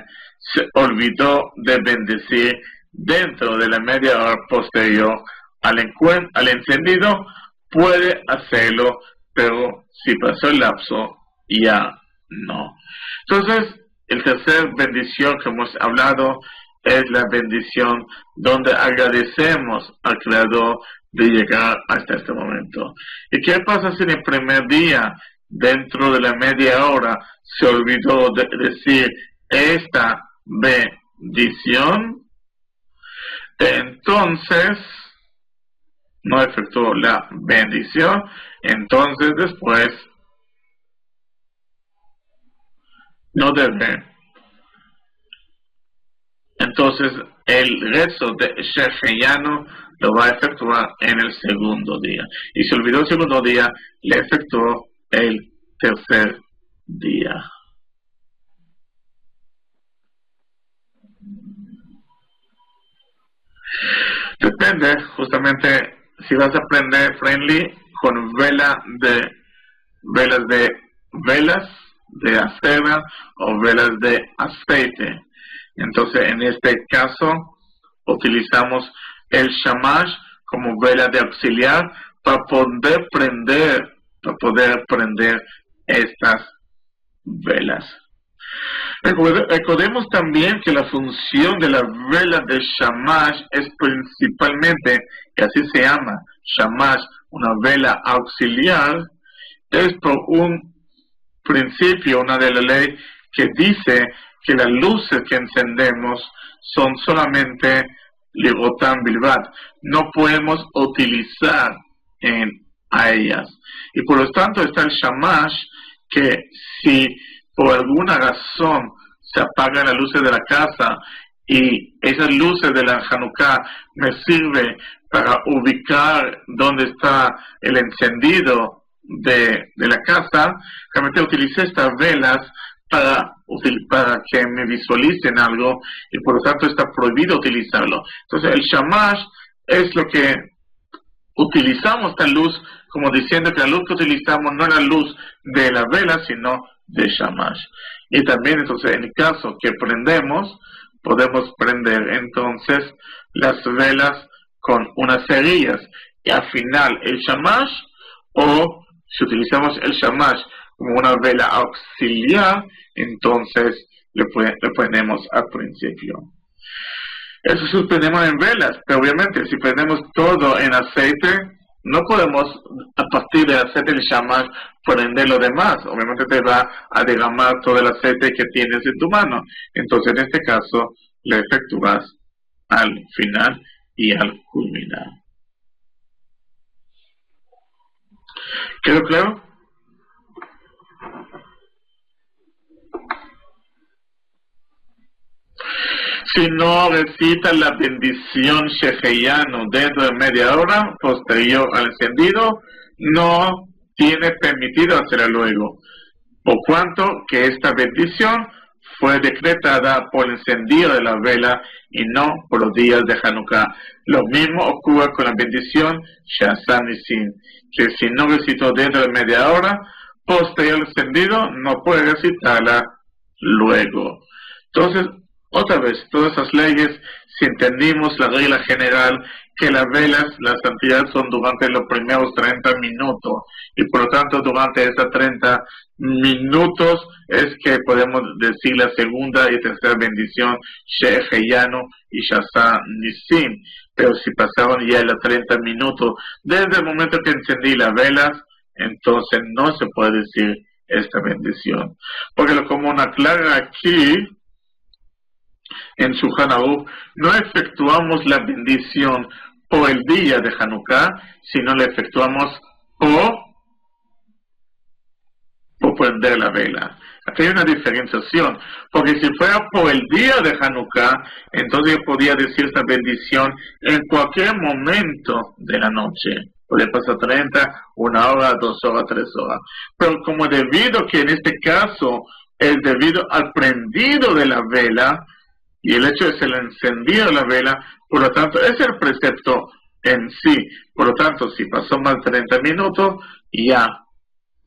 se olvidó de bendecir dentro de la media hora posterior al encendido, puede hacerlo, pero si pasó el lapso, ya no. Entonces, el tercer bendición que hemos hablado es la bendición donde agradecemos al Creador de llegar hasta este momento. ¿Y qué pasa si en el primer día, dentro de la media hora, se olvidó de decir esta bendición? Entonces, no efectuó la bendición, entonces después no debe. Entonces el rezo de Sheheyano lo va a efectuar en el segundo día. Y si olvidó el segundo día, le efectuó el tercer día. Depende, justamente, si vas a prender friendly con velas de acera o velas de aceite. Entonces, en este caso, utilizamos el shamash como vela de auxiliar para poder prender estas velas. Recordemos también que la función de la vela de shamash es principalmente, y así se llama, shamash, una vela auxiliar, es por un principio, una de la ley que dice que las luces que encendemos son solamente ligotam bilvad, no podemos utilizar a ellas. Y por lo tanto está el shamash, que si por alguna razón se apagan las luces de la casa y esas luces de la Hanukkah me sirven para ubicar dónde está el encendido de la casa, realmente utilicé estas velas para para que me visualicen algo y por lo tanto está prohibido utilizarlo. Entonces el shamash es lo que utilizamos esta luz, como diciendo que la luz que utilizamos no es la luz de la vela, sino de shamash. Y también entonces en el caso que prendemos, podemos prender entonces las velas con unas cerillas y al final el shamash, o si utilizamos el shamash como una vela auxiliar, entonces le ponemos al principio. Eso si prendemos en velas, pero obviamente si prendemos todo en aceite, no podemos a partir del aceite del shamash prender lo demás. Obviamente te va a derramar todo el aceite que tienes en tu mano. Entonces en este caso le efectúas al final y al culminar. ¿Quedó claro? Si no recita la bendición Sheheyanu dentro de media hora posterior al encendido, no tiene permitido hacerlo luego, por cuanto que esta bendición fue decretada por el encendido de la vela y no por los días de Hanukkah. Lo mismo ocurre con la bendición Sha'asa Nisim, que si no recitó dentro de media hora posterior al encendido, no puede recitarla luego. Entonces, otra vez, todas esas leyes, si entendimos la regla general que las velas, la santidad son durante los primeros 30 minutos, y por lo tanto durante esos 30 minutos es que podemos decir la segunda y tercera bendición, Sheheyanu y Sha'asa Nisim. Pero si pasaron ya los 30 minutos desde el momento que encendí las velas, entonces no se puede decir esta bendición. Porque lo común aclara aquí, en Shulchan Aruch, no efectuamos la bendición por el día de Hanukkah, sino la efectuamos por prender la vela. Aquí hay una diferenciación, porque si fuera por el día de Hanukkah, entonces yo podía decir esta bendición en cualquier momento de la noche. Puede pasar 30, 1 hora, 2 horas, 3 horas. Pero como debido que en este caso es debido al prendido de la vela, y el hecho es el encendido de la vela, por lo tanto, es el precepto en sí. Por lo tanto, si pasó más de 30 minutos, ya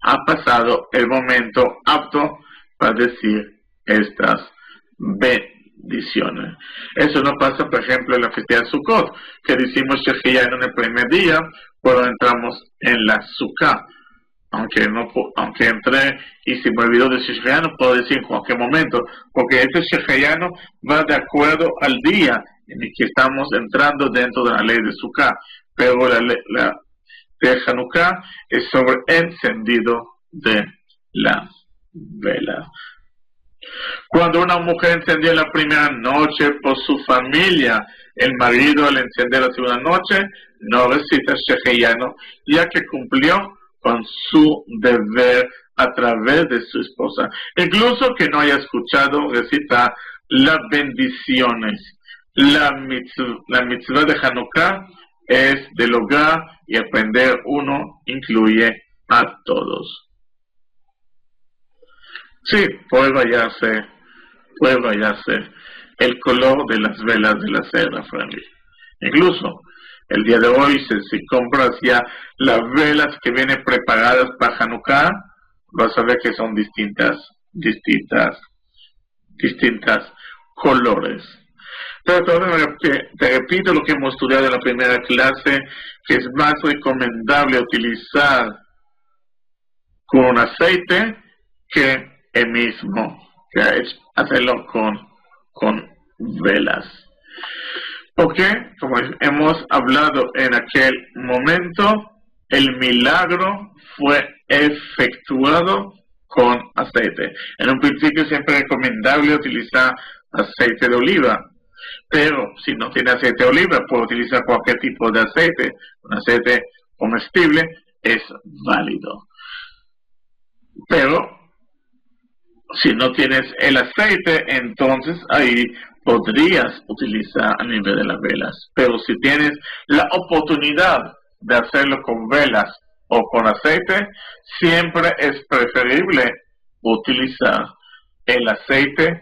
ha pasado el momento apto para decir estas bendiciones. Eso no pasa, por ejemplo, en la fiesta de Sukkot, que decimos Sheheyanu en el primer día, cuando entramos en la Sukkah. Aunque entré y si me olvidó de Sheheyanu, puedo decir en cualquier momento, porque este Sheheyanu va de acuerdo al día en el que estamos entrando dentro de la ley de Sukkah, pero la de Hanukkah es sobre encendido de la vela. Cuando una mujer encendió la primera noche por su familia, el marido al encender la segunda noche no recita Sheheyanu, ya que cumplió con su deber a través de su esposa. Incluso que no haya escuchado recitar las bendiciones. La mitzvah de Hanukkah es del hogar y aprender uno incluye a todos. Sí, puede variarse el color de las velas de la cera, friendly. Incluso el día de hoy, si compras ya las velas que vienen preparadas para Hanukkah, vas a ver que son distintas colores. Pero te repito lo que hemos estudiado en la primera clase, que es más recomendable utilizar con un aceite que el mismo, que es hacerlo con velas. Porque, como hemos hablado en aquel momento, el milagro fue efectuado con aceite. En un principio siempre es recomendable utilizar aceite de oliva, pero si no tiene aceite de oliva, puede utilizar cualquier tipo de aceite. Un aceite comestible es válido. Pero si no tienes el aceite, entonces ahí podrías utilizar a nivel de las velas. Pero si tienes la oportunidad de hacerlo con velas o con aceite, siempre es preferible utilizar el aceite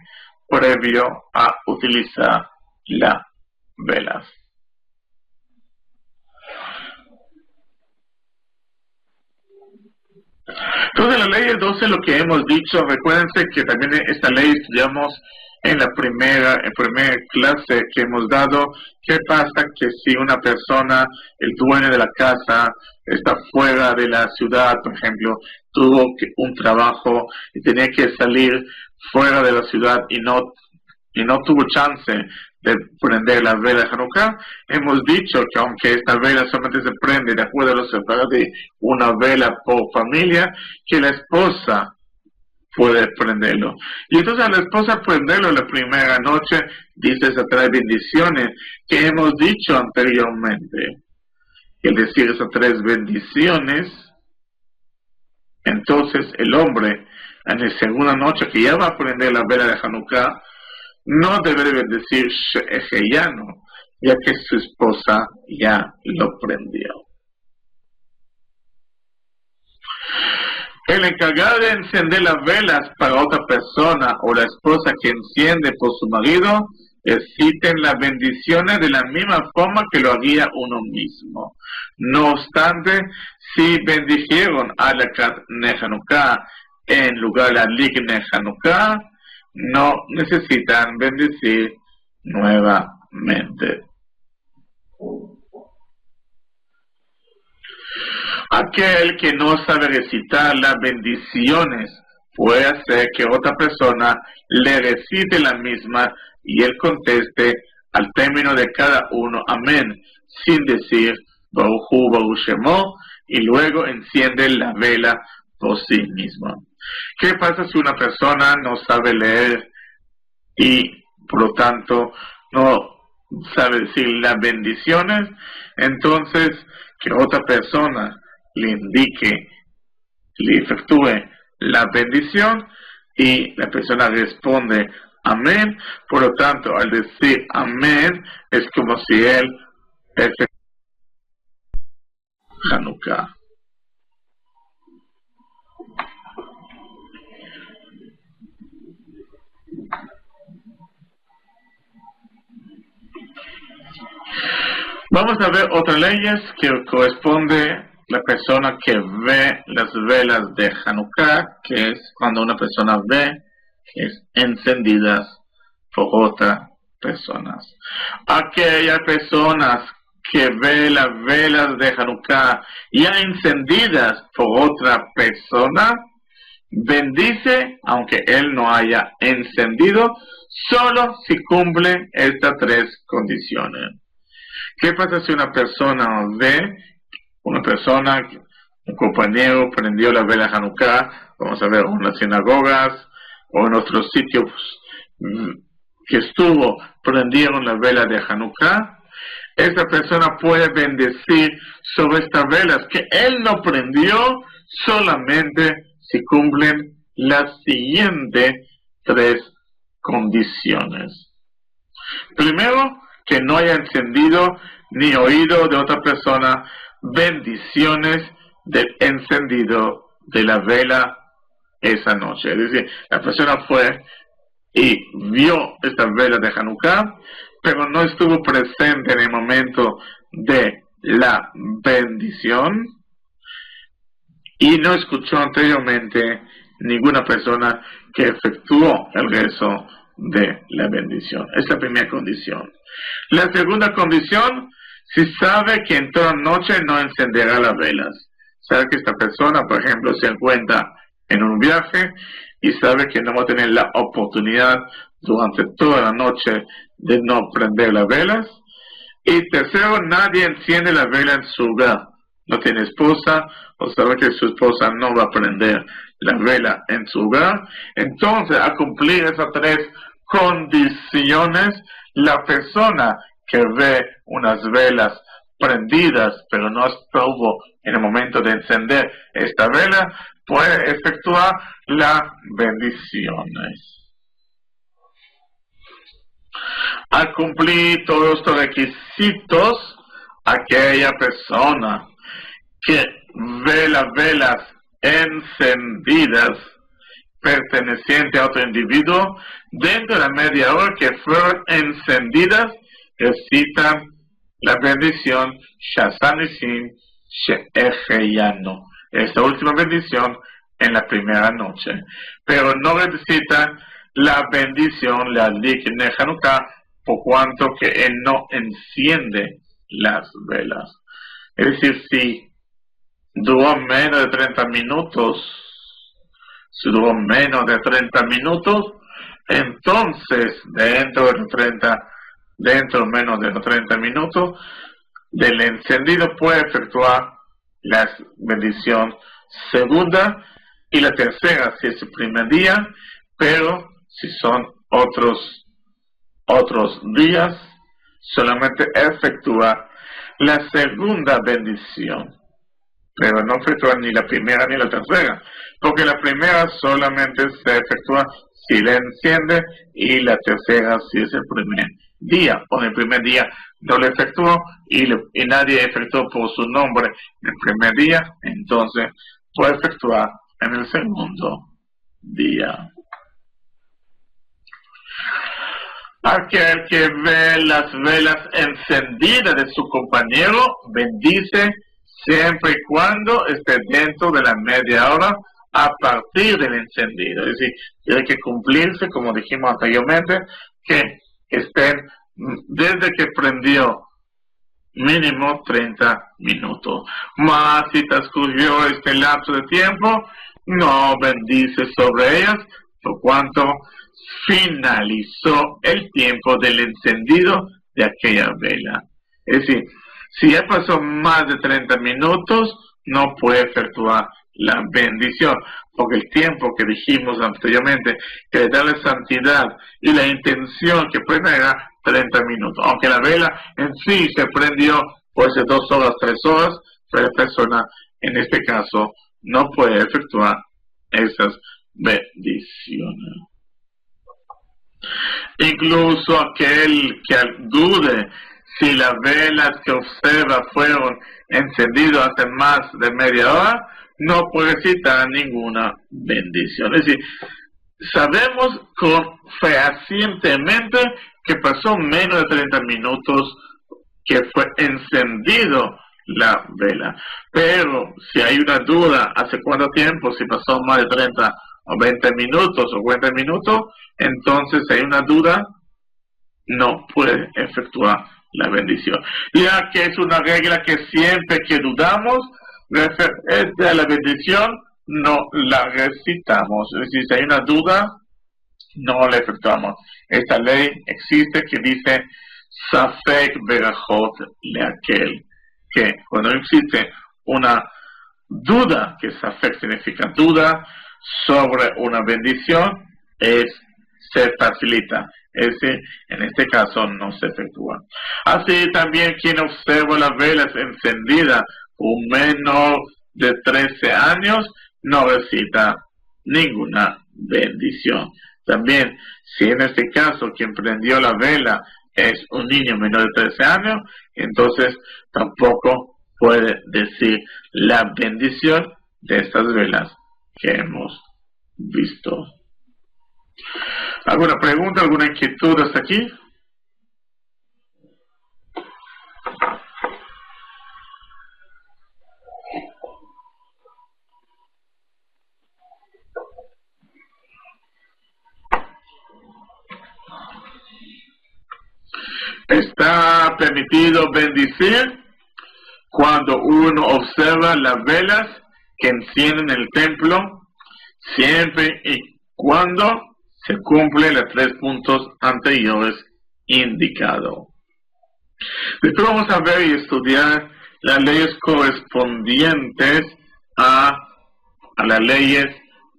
previo a utilizar las velas. Entonces, la ley 12, lo que hemos dicho, recuérdense que también esta ley estudiamos en la primera clase que hemos dado. ¿Qué pasa? Que si una persona, el dueño de la casa, está fuera de la ciudad, por ejemplo, tuvo un trabajo y tenía que salir fuera de la ciudad y no tuvo chance de prender la vela de Hanukkah, hemos dicho que aunque esta vela solamente se prende de acuerdo a los separados de una vela por familia, que la esposa puede prenderlo. Y entonces a la esposa prenderlo la primera noche, dice, se trae bendiciones, que hemos dicho anteriormente. El decir esas 3 bendiciones, entonces el hombre, en la segunda noche que ya va a prender la vela de Hanukkah, no debe decir Sheheyanu, ya que su esposa ya lo prendió. El encargado de encender las velas para otra persona o la esposa que enciende por su marido, reciten las bendiciones de la misma forma que lo haría uno mismo. No obstante, si bendijeron a la Karne Hanukkah en lugar de la Ligne Hanukkah, no necesitan bendecir nuevamente. Aquel que no sabe recitar las bendiciones puede hacer que otra persona le recite la misma y él conteste al término de cada uno, amén, sin decir Baruch Hu, Baruch Shemo, y luego enciende la vela por sí mismo. ¿Qué pasa si una persona no sabe leer y por lo tanto no sabe decir las bendiciones? Entonces, que otra persona le indique, le efectúe la bendición y la persona responde amén. Por lo tanto, al decir amén, es como si él efectuara Hanukkah. Vamos a ver otras leyes que corresponde la persona que ve las velas de Hanukkah, que es cuando una persona ve que es encendidas por otras personas. Aquellas personas que ve las velas de Hanukkah ya encendidas por otra persona, bendice aunque él no haya encendido, solo si cumple estas 3 condiciones. ¿Qué pasa si una persona ve, un compañero prendió la vela Hanukkah, vamos a ver, en las sinagogas o en otros sitios que prendieron la vela de Hanukkah? Esta persona puede bendecir sobre estas velas que él no prendió solamente si cumplen las siguientes 3 condiciones. Primero, que no haya encendido ni oído de otra persona bendiciones del encendido de la vela esa noche. Es decir, la persona fue y vio esta vela de Hanukkah, pero no estuvo presente en el momento de la bendición y no escuchó anteriormente ninguna persona que efectuó el rezo de la bendición. Esa es la primera condición. La segunda condición, si sabe que en toda noche no encenderá las velas. Sabe que esta persona, por ejemplo, se encuentra en un viaje y sabe que no va a tener la oportunidad durante toda la noche de no prender las velas. Y tercero, nadie enciende la vela en su hogar. No tiene esposa o sabe que su esposa no va a prender la vela en su hogar. Entonces, a cumplir esas 3 condiciones, la persona que ve unas velas prendidas pero no estuvo en el momento de encender esta vela puede efectuar las bendiciones. Al cumplir todos estos requisitos, aquella persona que ve las velas encendidas perteneciente a otro individuo, dentro de la media hora que fueron encendidas, recitan la bendición Shazanisim She'echeyanu. Esta última bendición en la primera noche. Pero no recitan la bendición, la Lik Hanukkah, por cuanto que él no enciende las velas. Es decir, si duró menos de 30 minutos, entonces dentro menos de los 30 minutos del encendido puede efectuar la bendición segunda y la tercera si es el primer día, pero si son otros días, solamente efectúa la segunda bendición, pero no efectúa ni la primera ni la tercera, porque la primera solamente se efectúa si la enciende y la tercera si es el primer día, o en el primer día no lo efectuó y nadie efectuó por su nombre en el primer día, entonces puede efectuar en el segundo día. Aquel que ve las velas encendidas de su compañero bendice siempre y cuando esté dentro de la media hora a partir del encendido. Es decir, tiene que cumplirse, como dijimos anteriormente, que estén desde que prendió mínimo 30 minutos. Más si transcurrió este lapso de tiempo, no bendice sobre ellas, por cuanto finalizó el tiempo del encendido de aquella vela. Es decir, si ya pasó más de 30 minutos, no puede efectuar la bendición, porque el tiempo que dijimos anteriormente, que le da la santidad y la intención que prenda era 30 minutos. Aunque la vela en sí se prendió puede ser 2 horas, 3 horas, pero la persona en este caso no puede efectuar esas bendiciones. Incluso aquel que dude si las velas que observa fueron encendidas hace más de media hora, no puede citar ninguna bendición. Es decir, sabemos fehacientemente que pasó menos de 30 minutos que fue encendido la vela. Pero si hay una duda, ¿hace cuánto tiempo? Si pasó más de 30 o 20 minutos o 40 minutos, entonces si hay una duda, no puede efectuar la bendición. Ya que es una regla que siempre que dudamos, referente a la bendición, no la recitamos. Es decir, si hay una duda, no la efectuamos. Esta ley existe que dice Safek Berajot Leakel, que cuando existe una duda, que Safek significa duda, sobre una bendición, se facilita. En este caso no se efectúa. Así también quien observa las velas encendidas por menos de 13 años no recita ninguna bendición. También, si en este caso quien prendió la vela es un niño menor de 13 años, entonces tampoco puede decir la bendición de estas velas que hemos visto. ¿Alguna pregunta, alguna inquietud hasta aquí? Está permitido bendecir cuando uno observa las velas que encienden el templo, siempre y cuando se cumplen los 3 puntos anteriores indicados. Después vamos a ver y estudiar las leyes correspondientes a las leyes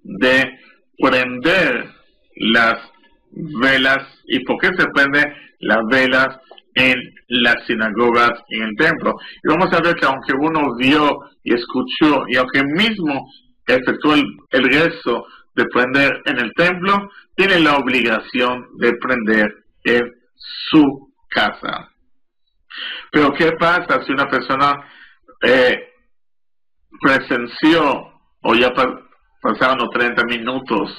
de prender las velas y por qué se prenden las velas en las sinagogas y en el templo. Y vamos a ver que aunque uno vio y escuchó y aunque mismo efectuó el rezo de prender en el templo, tiene la obligación de prender en su casa. Pero ¿qué pasa si una persona presenció o ya pasaron los 30 minutos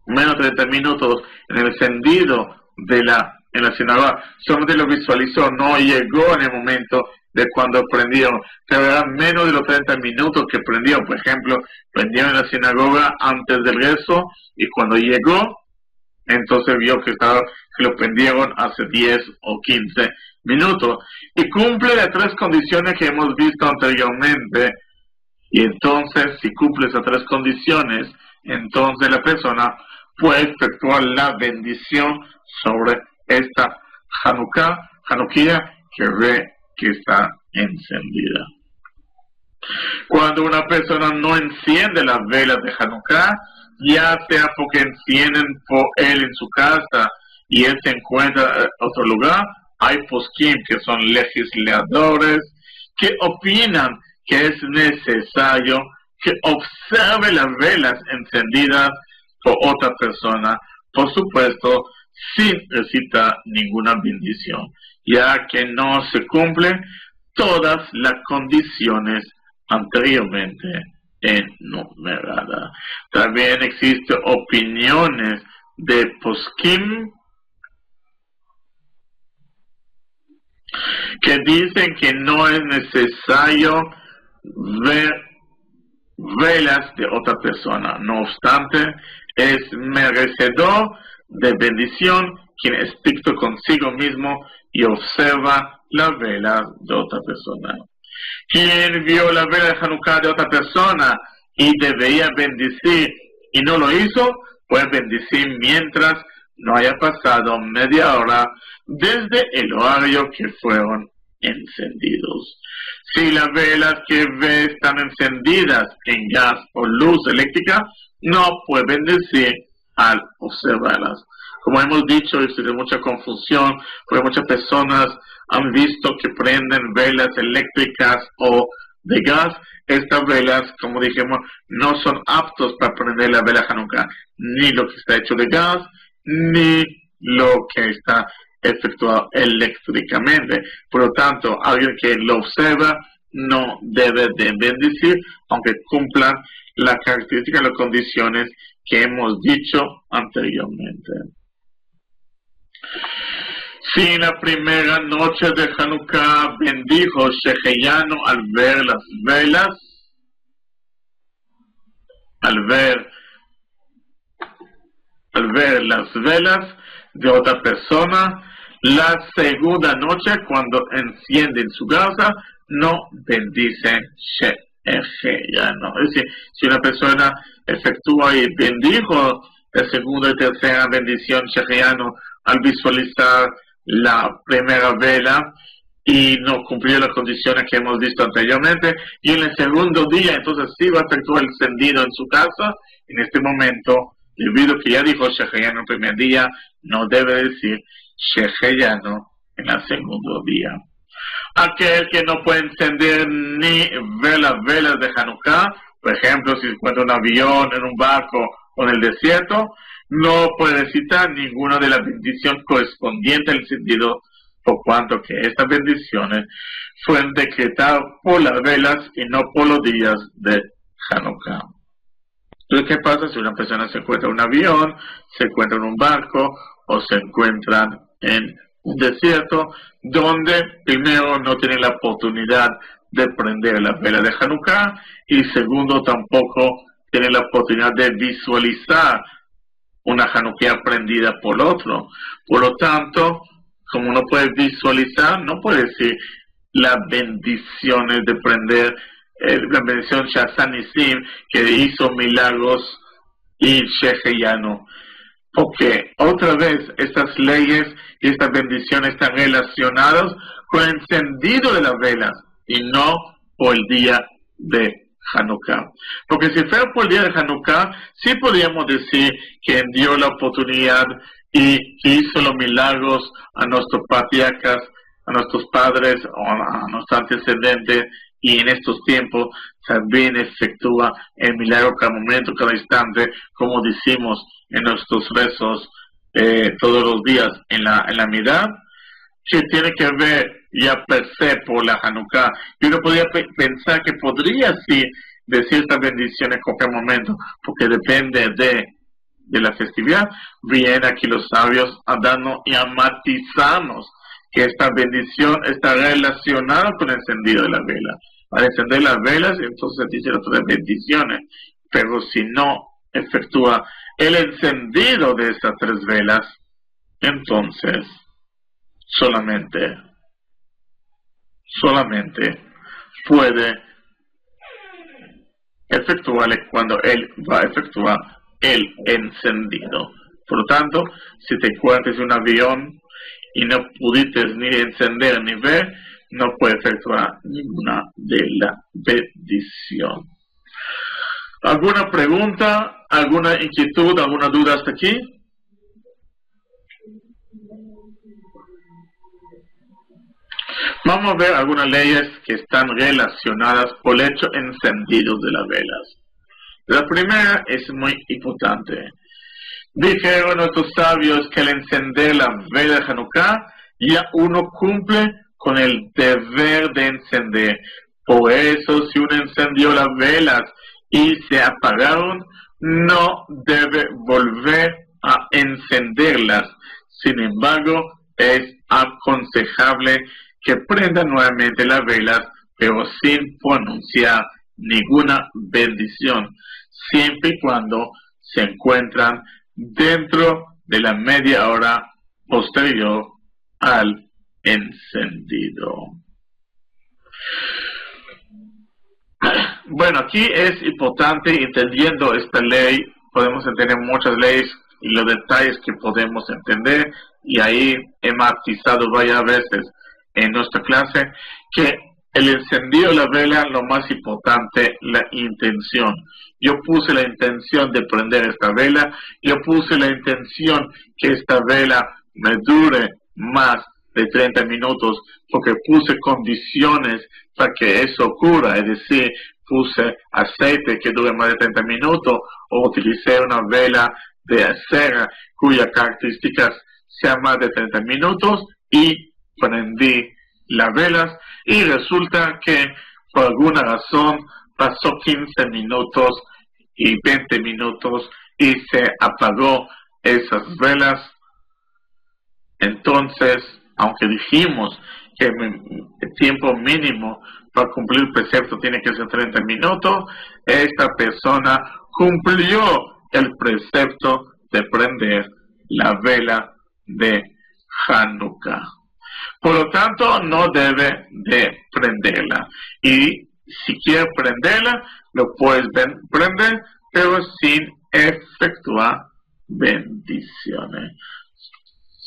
menos de 30 minutos en el encendido en la sinagoga, solamente lo visualizó, no llegó en el momento de cuando prendieron, pero eran menos de los 30 minutos que prendieron. Por ejemplo, prendieron en la sinagoga antes del rezo, y cuando llegó, entonces vio que lo prendieron hace 10 o 15 minutos, y cumple las 3 condiciones que hemos visto anteriormente. Y entonces, si cumple esas 3 condiciones, entonces la persona puede efectuar la bendición sobre esta Hanukkah que ve que está encendida. Cuando una persona no enciende las velas de Hanukkah, ya sea porque encienden por él en su casa y él se encuentra en otro lugar, hay poskim, que son legisladores, que opinan que es necesario que observe las velas encendidas por otra persona, por supuesto, sin recitar ninguna bendición, ya que no se cumplen todas las condiciones anteriormente enumeradas. También existen opiniones de poskim que dicen que no es necesario ver velas de otra persona. No obstante, es merecedor de bendición quien es estricto consigo mismo y observa las velas de otra persona. Quien vio la vela de Hanukkah de otra persona y debería bendecir y no lo hizo, puede bendecir mientras no haya pasado media hora desde el horario que fueron encendidos. Si las velas que ve están encendidas en gas o luz eléctrica, no puede bendecir al observarlas. Como hemos dicho, existe mucha confusión, porque muchas personas han visto que prenden velas eléctricas o de gas. Estas velas, como dijimos, no son aptos para prender la vela Hanukkah, ni lo que está hecho de gas, ni lo que está efectuado eléctricamente. Por lo tanto, alguien que lo observa no debe de bendecir, aunque cumplan las características, las condiciones que hemos dicho anteriormente. Si en la primera noche de Hanukkah bendijo Sheheyanu al ver las velas, al ver las velas de otra persona, la segunda noche, cuando enciende en su casa, no bendice Sheheyanu. Es decir, si una persona efectúa y bendijo la segunda y tercera bendición Sheheyanu al visualizar la primera vela y no cumplió las condiciones que hemos visto anteriormente, y en el segundo día entonces sí va a efectuar el encendido en su casa, en este momento, debido a que ya dijo Sheheyanu el primer día, no debe decir Sheheyanu en el segundo día. Aquel que no puede encender ni ver las velas de Hanukkah, por ejemplo, si se encuentra en un avión, en un barco o en el desierto, no puede recitar ninguna de las bendiciones correspondientes al encendido, por cuanto que estas bendiciones fueron decretadas por las velas y no por los días de Hanukkah. Entonces, ¿qué pasa si una persona se encuentra en un avión, se encuentra en un barco o se encuentra en un desierto, donde primero no tiene la oportunidad de prender la vela de Hanukkah y segundo tampoco tiene la oportunidad de visualizar una Hanukkah prendida por otro? Por lo tanto, como no puede visualizar, no puede decir las bendiciones de prender, la bendición Shazanisim, que hizo milagros, y Sheheyanu. Porque otra vez estas leyes y estas bendiciones están relacionadas con el encendido de las velas y no por el día de Hanukkah. Porque si fuera por el día de Hanukkah, sí podríamos decir que dio la oportunidad y hizo los milagros a nuestros patriarcas, a nuestros padres o a nuestros antecedentes, y en estos tiempos también efectúa el milagro cada momento, cada instante, como decimos en nuestros rezos todos los días en la Midá, que tiene que ver ya per se por la Hanukkah. Y uno podría pensar que podría sí decir estas bendiciones en cualquier momento, porque depende de la festividad, vienen aquí los sabios a darnos y a matizarnos que esta bendición está relacionada con el encendido de la vela. Al encender las velas, entonces dice otras bendiciones, pero si no efectúa el encendido de esas 3 velas, entonces solamente puede efectuarle cuando él va a efectuar el encendido. Por lo tanto, si te encuentras en un avión y no pudiste ni encender ni ver, no puede efectuar ninguna de la bendición. ¿Alguna pregunta, alguna inquietud, alguna duda hasta aquí? Vamos a ver algunas leyes que están relacionadas con el hecho encendido de las velas. La primera es muy importante. Dijeron nuestros sabios que al encender la vela de Hanukkah, ya uno cumple con el deber de encender. Por eso, si uno encendió las velas y se apagaron, no debe volver a encenderlas. Sin embargo, es aconsejable que prenda nuevamente las velas, pero sin pronunciar ninguna bendición, siempre y cuando se encuentran dentro de la media hora posterior al encendido. Bueno, aquí es importante, entendiendo esta ley, podemos entender muchas leyes y los detalles que podemos entender, y ahí he matizado varias veces en nuestra clase que el encendido de la vela, lo más importante, la intención. Yo puse la intención de prender esta vela, yo puse la intención que esta vela me dure más de 30 minutos, porque puse condiciones para que eso ocurra, es decir, puse aceite que dure más de 30 minutos, o utilicé una vela de cera cuyas características sean más de 30 minutos, y prendí las velas, y resulta que por alguna razón pasó 15 minutos y 20 minutos y se apagó esas velas. Entonces, aunque dijimos que el tiempo mínimo para cumplir el precepto tiene que ser 30 minutos, esta persona cumplió el precepto de prender la vela de Hanukkah. Por lo tanto, no debe de prenderla. Y si quiere prenderla, lo puedes prender, pero sin efectuar bendiciones.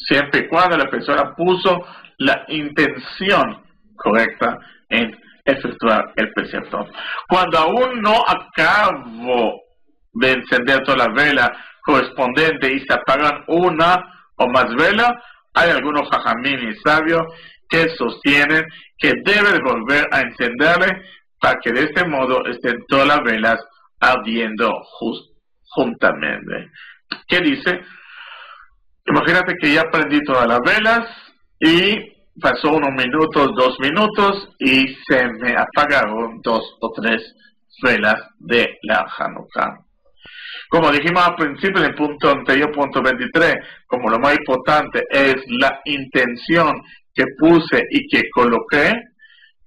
Siempre y cuando la persona puso la intención correcta en efectuar el precepto. Cuando aún no acabo de encender toda la vela correspondiente y se apagan una o más velas, hay algunos jajamín y sabios que sostienen que debe de volver a encenderle para que de este modo estén todas las velas ardiendo juntamente. ¿Qué dice? Imagínate que ya prendí todas las velas y pasó unos minutos, 2 minutos, y se me apagaron 2 o 3 velas de la Hanukkah. Como dijimos al principio en el punto anterior, punto 23, como lo más importante es la intención que puse y que coloqué,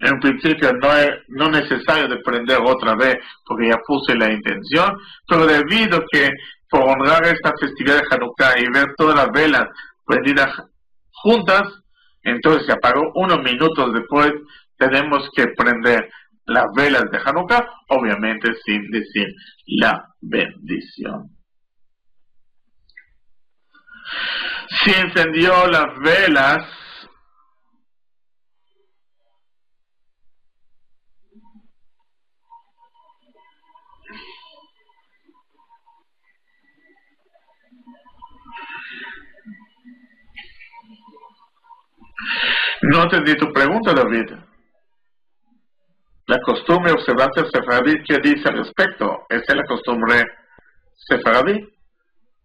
en principio no es necesario de prender otra vez porque ya puse la intención, pero debido que por honrar esta festividad de Hanukkah y ver todas las velas prendidas juntas, entonces se apagó unos minutos después, tenemos que prender las velas de Hanukkah, obviamente sin decir la bendición. Si encendió las velas no entendí tu pregunta, David. La costumbre observante sefaradí, ¿qué dice al respecto? Esa es la costumbre sefaradí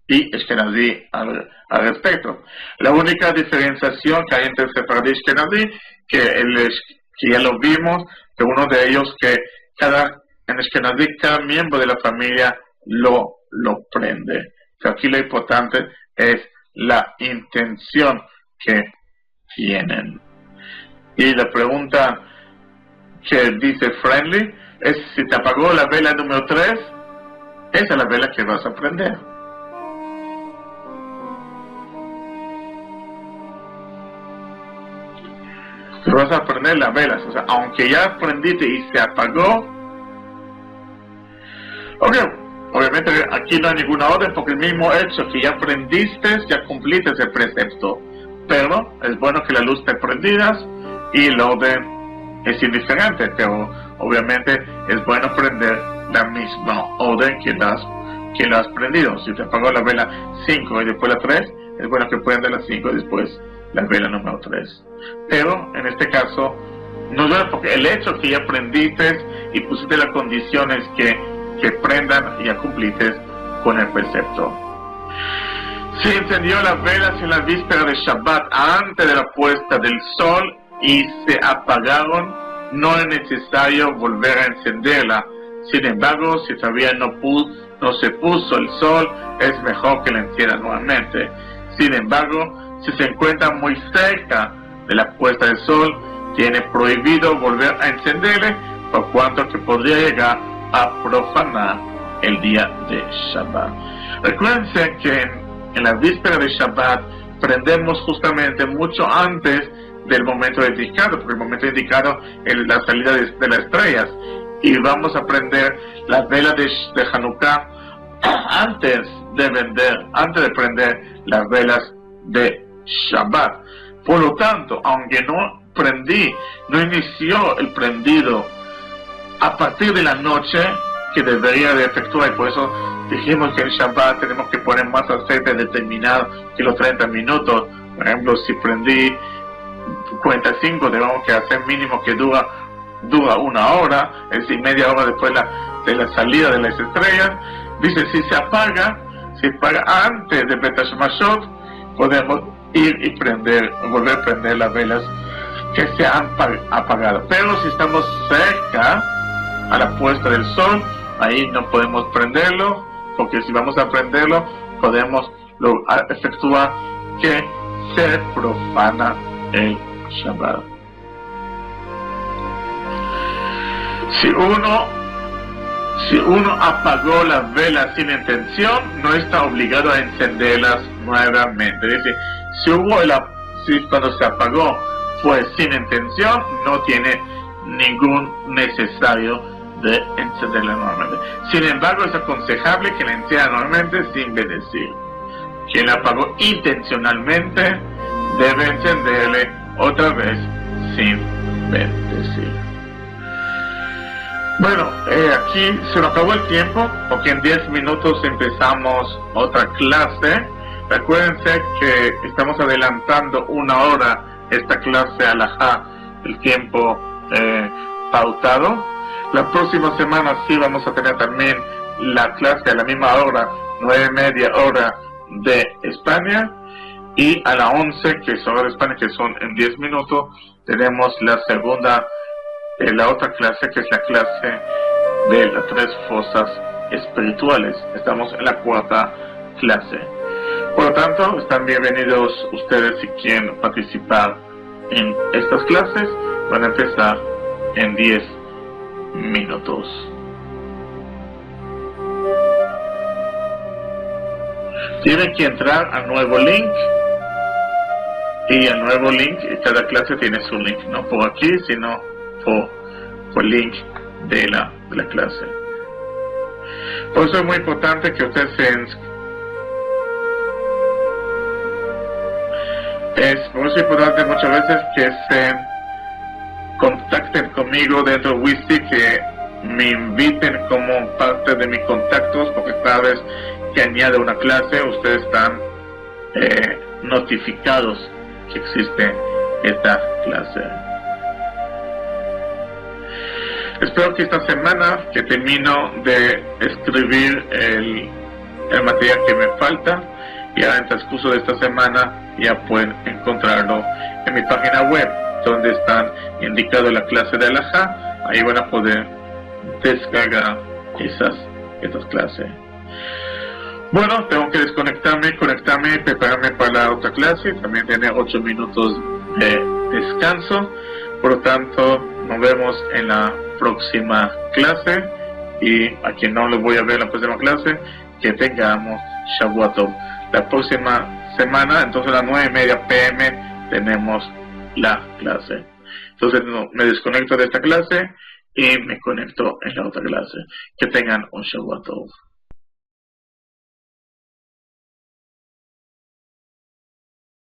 y Ashkenazí al respecto. La única diferenciación que hay entre sefaradí y Ashkenazí, que ya lo vimos, que uno de ellos que en Ashkenazí cada miembro de la familia lo prende. Pero aquí lo importante es la intención que tienen. Y la pregunta que dice Friendly es si te apagó la vela número 3, esa es la vela que vas a prender. Si vas a prender las velas, o sea, aunque ya prendiste y se apagó, obviamente aquí no hay ninguna orden porque el mismo hecho que ya prendiste, ya cumpliste ese precepto. Pero es bueno que la luz esté prendida y el orden es indiferente, pero obviamente es bueno prender la misma orden que la has prendido. Si te apagó la vela 5 y después la 3, es bueno que prenda la 5 y después la vela número 3. Pero en este caso, no es porque el hecho que ya prendiste y pusiste las condiciones que prendan y ya cumpliste con el precepto. Si encendió las velas en la víspera de Shabbat antes de la puesta del sol y se apagaron, no es necesario volver a encenderla. Sin embargo, si todavía no se puso el sol, es mejor que la encienda nuevamente. Sin embargo, si se encuentra muy cerca de la puesta del sol, tiene prohibido volver a encenderle, por cuanto que podría llegar a profanar el día de Shabbat. Recuérdense que en la víspera de Shabbat prendemos justamente mucho antes del momento indicado, porque el momento indicado es la salida de las estrellas, y vamos a prender la vela de Hanukkah antes de prender las velas de Shabbat. Por lo tanto, aunque no inició el prendido a partir de la noche que debería de efectuar, y por eso dijimos que en Shabbat tenemos que poner más aceite determinado que los 30 minutos. Por ejemplo, si prendí 45, tenemos que hacer mínimo que dura 1 hora, es decir, media hora después de la salida de las estrellas. Dice, si se apaga antes de Bet Hashemashot, podemos ir y volver a prender las velas que se han apagado. Pero si estamos cerca a la puesta del sol, ahí no podemos prenderlo, porque si vamos a prenderlo, podemos efectuar que se profana el Shabbat. Si uno apagó las velas sin intención, no está obligado a encenderlas nuevamente. Es decir, si cuando se apagó fue sin intención, no tiene ningún necesario de encenderla nuevamente. Sin embargo, es aconsejable que la encienda nuevamente sin bendecir. Quien la apagó intencionalmente debe encenderle otra vez sin bendecir. Bueno, aquí se nos acabó el tiempo, porque en 10 minutos empezamos otra clase. Recuérdense que estamos adelantando 1 hora esta clase alajá, el tiempo pautado. La próxima semana sí vamos a tener también la clase a la misma hora, 9:30 hora de España, y a las 11, que es hora de España, que son en 10 minutos, tenemos la otra clase, que es la clase de las 3 fosas espirituales. Estamos en la 4ª clase. Por lo tanto, están bienvenidos ustedes si quieren participar en estas clases. Van a empezar en 10 minutos. Tienen que entrar al nuevo link, y el nuevo link, cada clase tiene su link, no por aquí, sino por link de la clase. Por eso es muy importante que ustedes por eso es importante muchas veces que se contacten conmigo dentro de Wisty, que me inviten como parte de mis contactos, porque cada vez que añade una clase, ustedes están notificados que existe esta clase. Espero que esta semana, que termino de escribir el material que me falta, ya en el transcurso de esta semana ya pueden encontrarlo en mi página web, donde están indicadas la clase de alajá. Ahí van a poder descargar estas clases. Bueno, tengo que desconectarme, conectarme, prepararme para la otra clase. También tiene 8 minutos de descanso. Por lo tanto, nos vemos en la próxima clase. Y a quien no les voy a ver en la próxima clase, que tengamos Shavua Tov. La próxima semana, entonces a las 9:30 p.m. tenemos la clase. Entonces me desconecto de esta clase y me conecto en la otra clase. Que tengan un Shavua Tov.